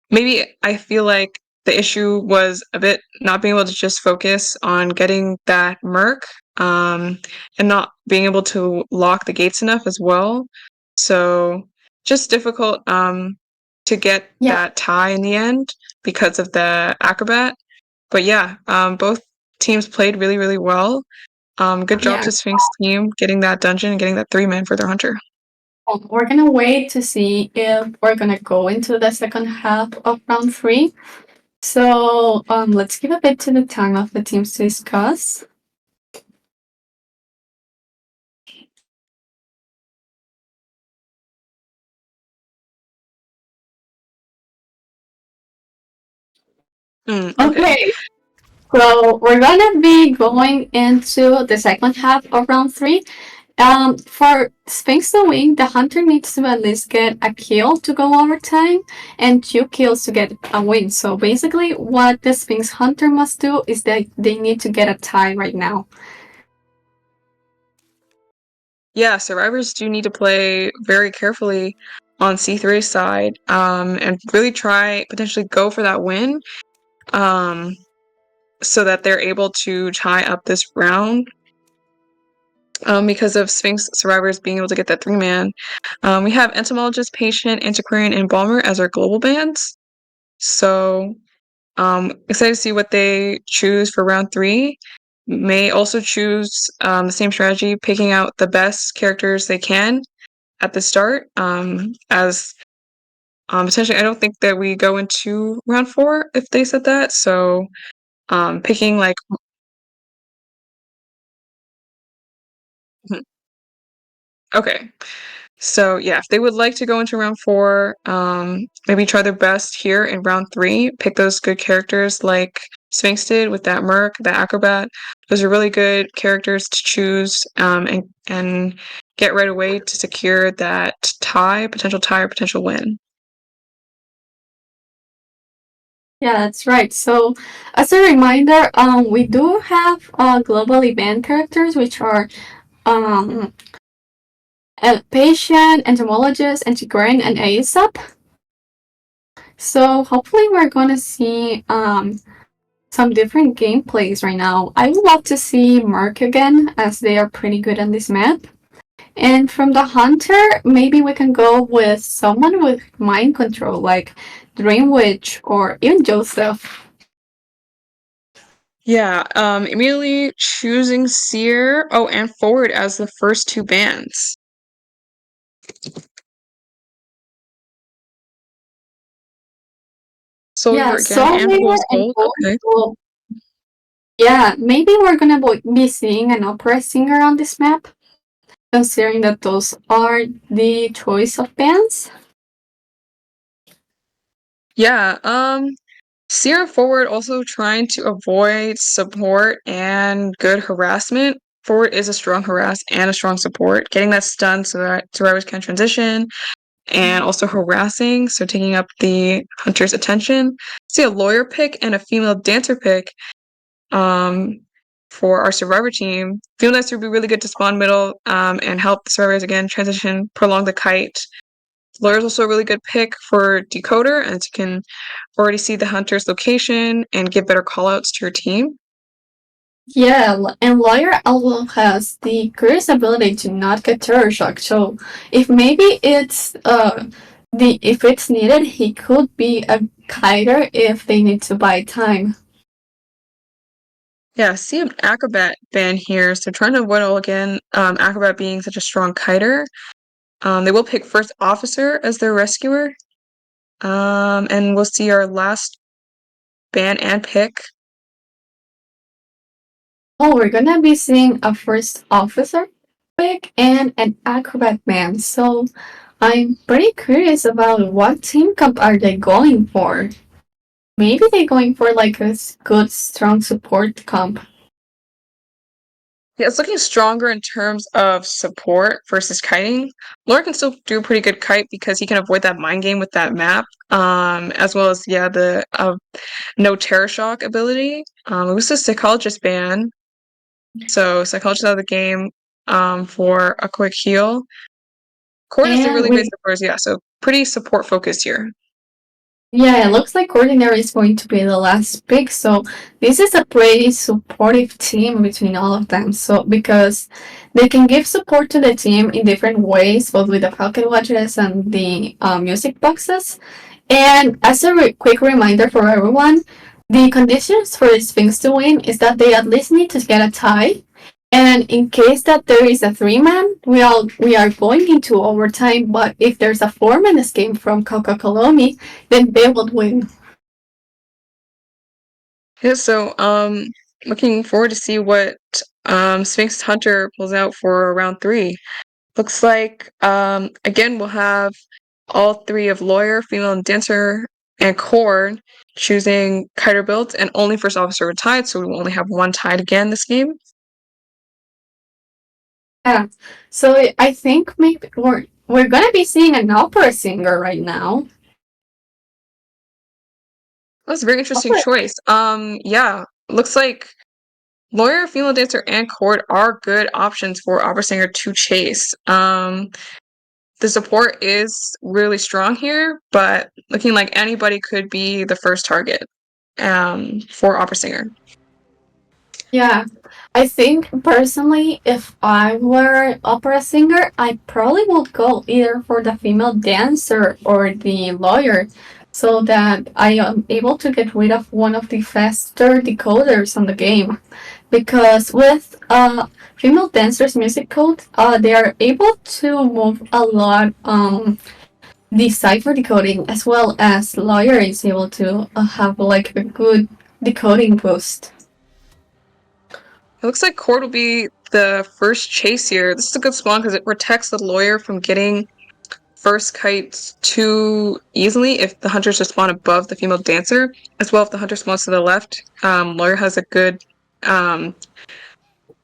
Maybe I feel like the issue was a bit not being able to just focus on getting that Merc, and not being able to lock the gates enough as well. So just difficult to get Yeah, that tie in the end because of the acrobat. But yeah, both teams played really, really well. Good job yeah. to Sphinx team getting that dungeon and getting that 3-man for their hunter. We're gonna wait to see if we're gonna go into the second half of round three. So let's give a bit to the time of the teams to discuss. Okay. Okay, so we're gonna be going into the second half of round three. For Sphinx to win, the hunter needs to at least get a kill to go overtime and 2 kills to get a win. So basically, what the Sphinx hunter must do is that they need to get a tie right now. Yeah, survivors do need to play very carefully on C3's side, and really try potentially go for that win, um, so that they're able to tie up this round. Because of Sphinx survivors being able to get that 3-man. We have Entomologist, Patient, Antiquarian, and Balmer as our global bans. So excited to see what they choose for round 3. May also choose the same strategy, picking out the best characters they can at the start. As Potentially, I don't think that we go into round 4 if they said that. So picking like okay. So yeah, if they would like to go into round 4, maybe try their best here in round 3. Pick those good characters like Sphinx did with that Merc, that Acrobat. Those are really good characters to choose, and get right away to secure that tie, potential win. Yeah, that's right. So, as a reminder, we do have global event characters, which are um, a patient, entomologist, antiquarian, and Aesop. So, hopefully, we're gonna see some different gameplays right now. I would love to see Merc again, as they are pretty good on this map. And from the hunter, maybe we can go with someone with mind control, like Dream Witch or even Joseph. Yeah, immediately choosing Seer, oh, and Forward as the first two bans. Yeah, Soldier again, and Soulmaker Fool's and Gold. Gold. Okay. Well, yeah, maybe we're gonna be seeing an opera singer on this map, considering that those are the choice of bands. Yeah, Seer and Forward also trying to avoid support and good harassment. Forward is a strong harass and a strong support. Getting that stun so that survivors can transition, and also harassing, so taking up the hunter's attention. See a lawyer pick and a female dancer pick um, for our survivor team. Female dancer would be really good to spawn middle and help the survivors again transition, prolong the kite. Lawyer is also a really good pick for decoder, as you can already see the hunter's location and give better callouts to your team. Yeah, and Lawyer also has the curious ability to not get terror shock. So if maybe it's the if it's needed, he could be a kiter if they need to buy time. Yeah, see an acrobat ban here, so trying to whittle again, acrobat being such a strong kiter. They will pick first officer as their rescuer. And we'll see our last ban and pick. Oh, we're gonna be seeing a first officer pick and an acrobat man. So I'm pretty curious about what team comp are they going for. Maybe they're going for like a good, strong support comp. Yeah, it's looking stronger in terms of support versus kiting. Laura can still do a pretty good kite because he can avoid that mind game with that map, as well as yeah the no terror shock ability. It was a psychologist ban, so psychologist out of the game for a quick heal. Cord is a And really great we support, yeah. So pretty support focused here. Yeah, it looks like Ordinary is going to be the last pick. So this is a pretty supportive team between all of them. So because they can give support to the team in different ways, both with the Falcon watches and the music boxes. And as a quick reminder for everyone, the conditions for Sphinx to win is that they at least need to get a tie. And in case that there is a three-man, we are going into overtime. But if there's a four-man escape from Coca-Cola, then they would win. Yeah, so looking forward to see what Sphinx Hunter pulls out for round three. Looks like again we'll have all three of lawyer, female and dancer, and cord choosing kiter builds, and only first officer were tied, so we will only have one tied again this game. Yeah. So I think maybe we're gonna be seeing an opera singer right now. That's a very interesting Opera. choice. Yeah, looks like lawyer, female dancer, and cord are good options for opera singer to chase. The support is really strong here, but looking like anybody could be the first target for opera singer. Yeah, I think personally, if I were opera singer, I probably would go either for the female dancer or the lawyer, so that I am able to get rid of one of the faster decoders on the game. Because with female dancers music code, they are able to move a lot the cipher decoding, as well as lawyer is able to have like a good decoding boost. It looks like cord will be the first chase here. This is a good spawn because it protects the lawyer from getting first kites too easily if the hunters just spawn above the female dancer. As well, if the hunter spawns to the left, lawyer has a good um,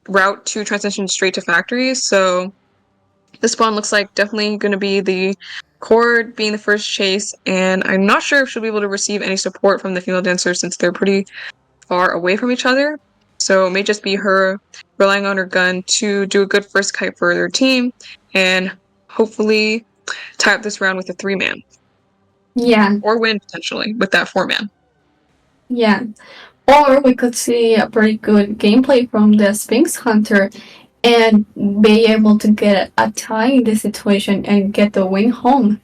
route to transition straight to factories. So this spawn looks like definitely going to be the Cord being the first chase, and I'm not sure if she'll be able to receive any support from the female dancers since they're pretty far away from each other. So it may just be her relying on her gun to do a good first kite for their team and hopefully tie up this round with a 3-man Yeah, or win potentially with that 4-man. yeah. Or we could see a pretty good gameplay from the Sphinx Hunter and be able to get a tie in this situation and get the win home.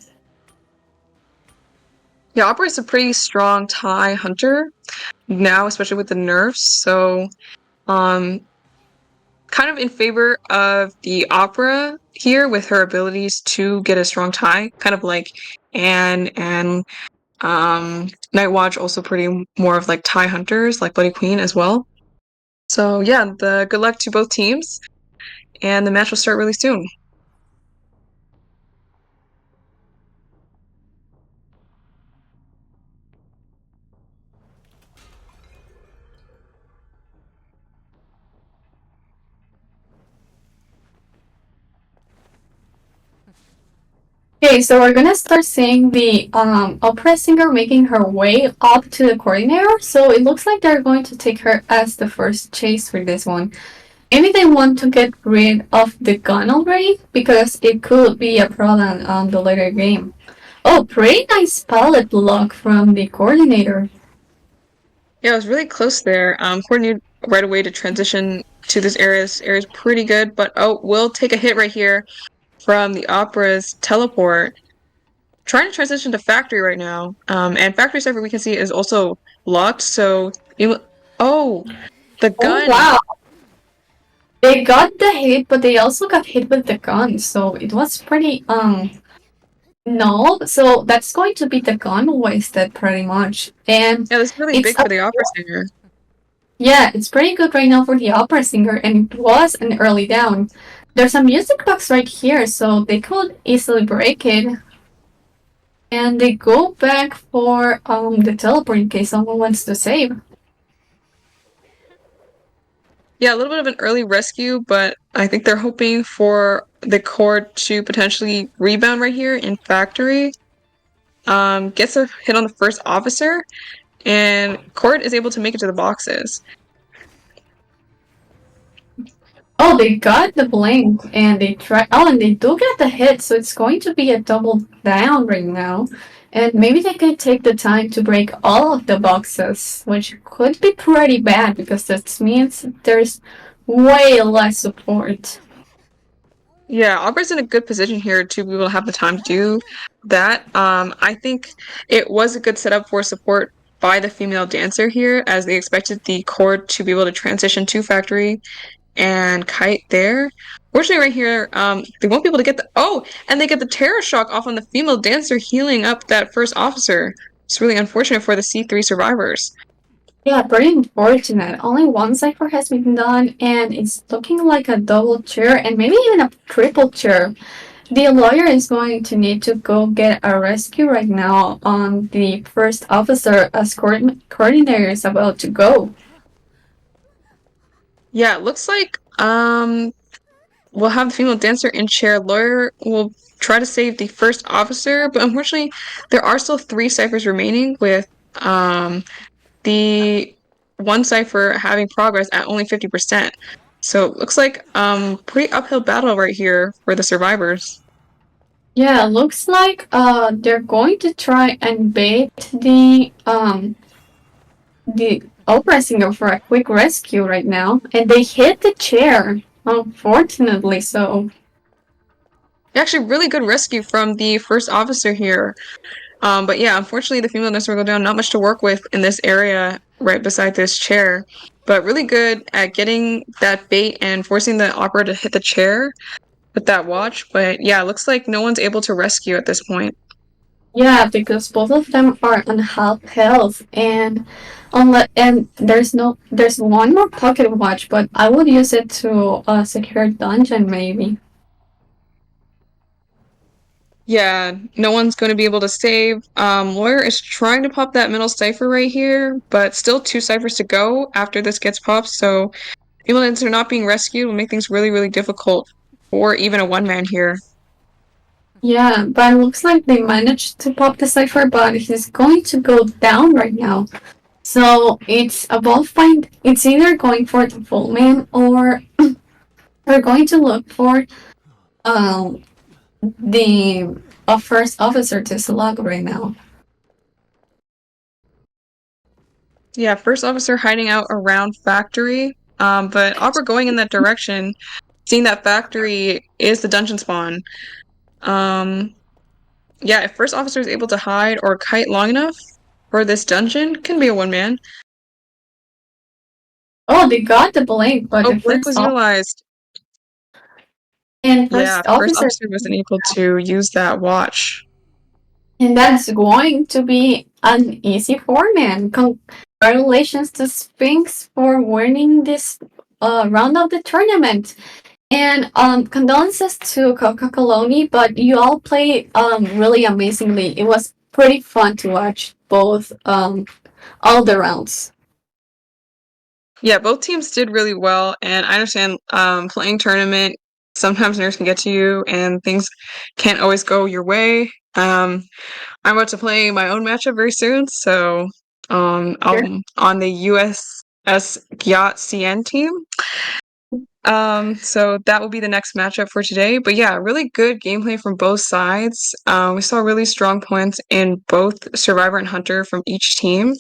Yeah, Opera is a pretty strong tie hunter now, especially with the nerfs. So, um, kind of in favor of the Opera here with her abilities to get a strong tie, kind of like Anne and Night Watch also pretty more of like tie hunters, like Bloody Queen as well. So yeah, the good luck to both teams, and the match will start really soon. Okay, so we're gonna start seeing the opera singer making her way up to the coordinator. So it looks like they're going to take her as the first chase for this one. Maybe they want to get rid of the gun already because it could be a problem on the later game. Oh, pretty nice pallet block from the coordinator. Yeah, it was really close there. Coordinated right away to transition to this area. This area is pretty good, but oh, we'll take a hit right here from the Opera's teleport. Trying to transition to Factory right now. And Factory Cipher we can see is also locked, so oh, the Oh gun. wow. They got the hit, but they also got hit with the gun, so it was pretty no, so that's going to be the gun wasted pretty much. And Yeah, this is really it's big for the opera singer. yeah, it's pretty good right now for the opera singer, and it was an early down. There's a music box right here, so they could easily break it. And they go back for the teleport in case someone wants to save. Yeah, a little bit of an early rescue, but I think they're hoping for the cord to potentially rebound right here in Factory. Gets a hit on the first officer, and Cord is able to make it to the boxes. Oh, they got the blink, and they try. Oh, and they do get the hit, so it's going to be a double down right now. And maybe they can take the time to break all of the boxes, which could be pretty bad because that means there's way less support. Yeah, Auburn's in a good position here to be able to have the time to do that. I think it was a good setup for support by the female dancer here, as they expected the cord to be able to transition to Factory and kite there. Fortunately, right here, they won't be able to get the and they get the terror shock off on the female dancer, healing up that first officer. It's really unfortunate for the C3 survivors. Yeah, pretty unfortunate. Only one cipher has been done, and it's looking like a double chair and maybe even a triple chair. The lawyer is going to need to go get a rescue right now on the first officer as coordinator is about to go. Yeah, it looks like we'll have the female dancer in chair. Lawyer will try to save the first officer, but unfortunately, there are still 3 ciphers remaining with the one cipher having progress at only 50%. So it looks like pretty uphill battle right here for the survivors. Yeah, looks like they're going to try and bait the opera singer for a quick rescue right now, and they hit the chair. Unfortunately, so Actually, really good rescue from the first officer here. But yeah, unfortunately, the female nurse will go down. Not much to work with in this area right beside this chair. But really good at getting that bait and forcing the opera to hit the chair with that watch. But yeah, it looks like no one's able to rescue at this point. yeah, because both of them are on half health, and there's one more pocket watch, but I would use it to secure dungeon maybe. Yeah, no one's going to be able to save. Lawyer is trying to pop that middle cipher right here, but still 2 ciphers to go after this gets popped. So humans are not being rescued will make things really, really difficult for even a 1-man here. Yeah, but it looks like they managed to pop the cipher, but he's going to go down right now. So it's a ball fight. It's either going for the full man or we're going to look for um the first officer to slug right now. Yeah, first officer hiding out around factory. But Opera going in that direction, seeing that factory is the dungeon spawn. Um, yeah, if first officer is able to hide or kite long enough for this dungeon, can be a one man. Oh, they got the blink, but Oh, the blink first was off utilized. and Yeah, first first officer, officer wasn't able to use that watch. and that's going to be an easy four man. Congratulations to Sphinx for winning this round of the tournament. And condolences to Coca Coloni, but you all played really amazingly. It was pretty fun to watch both all the rounds. Yeah, both teams did really well, and I understand playing tournament sometimes nerves can get to you and things can't always go your way. I'm about to play my own matchup very soon, so Sure. I'm on the USS Gyat CN team. So that will be the next matchup for today. But yeah, really good gameplay from both sides. We saw really strong points in both Survivor and Hunter from each team.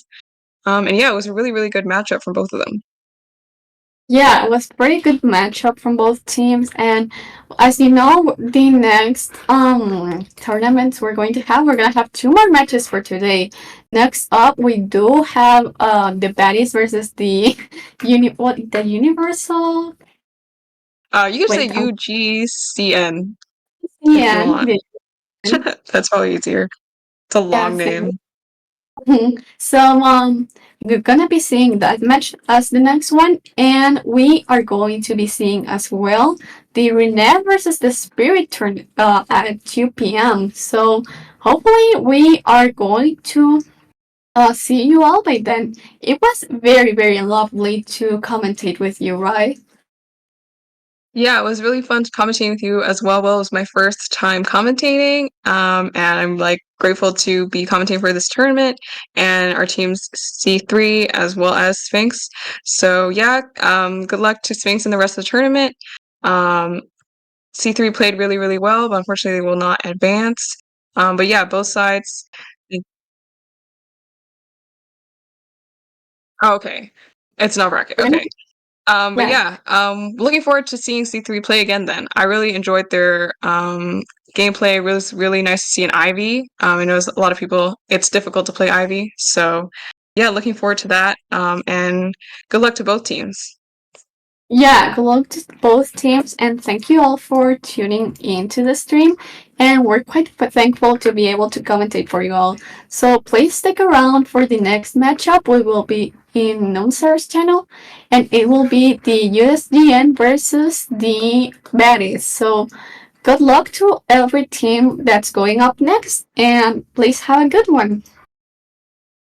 And yeah, it was a really, really good matchup from both of them. Yeah, it was pretty good matchup from both teams, and as you know, the next tournaments we're gonna have two more matches for today. Next up, we do have the baddies versus the the universal. You can say Wait, UGCN if you yeah, want. That's probably easier. It's a yeah, long same. name. So we're gonna be seeing that match as the next one, and we are going to be seeing as well the Renee versus the Spirit turn at 2 p.m. So hopefully we are going to see you all by then. It was very lovely to commentate with you, right? Yeah, it was really fun commentating with you as well. Well, it was my first time commentating, and I'm like grateful to be commentating for this tournament and our teams C3 as well as Sphinx. So yeah, good luck to Sphinx in the rest of the tournament. Um, C3 played really, really well, but unfortunately they will not advance. But yeah, both sides. Oh, okay, it's not bracket. We're gonna Okay. But yeah. yeah, looking forward to seeing C3 play again then. I really enjoyed their gameplay. It was really nice to see an Ivy. I know a lot of people, it's difficult to play Ivy. So yeah, looking forward to that. And good luck to both teams. Yeah, good luck to both teams, and thank you all for tuning into the stream. And we're quite thankful to be able to commentate for you all. So please stick around for the next matchup. We will be in Nonsar's channel, and it will be the USGN versus the Baddies. So good luck to every team that's going up next, and please have a good one.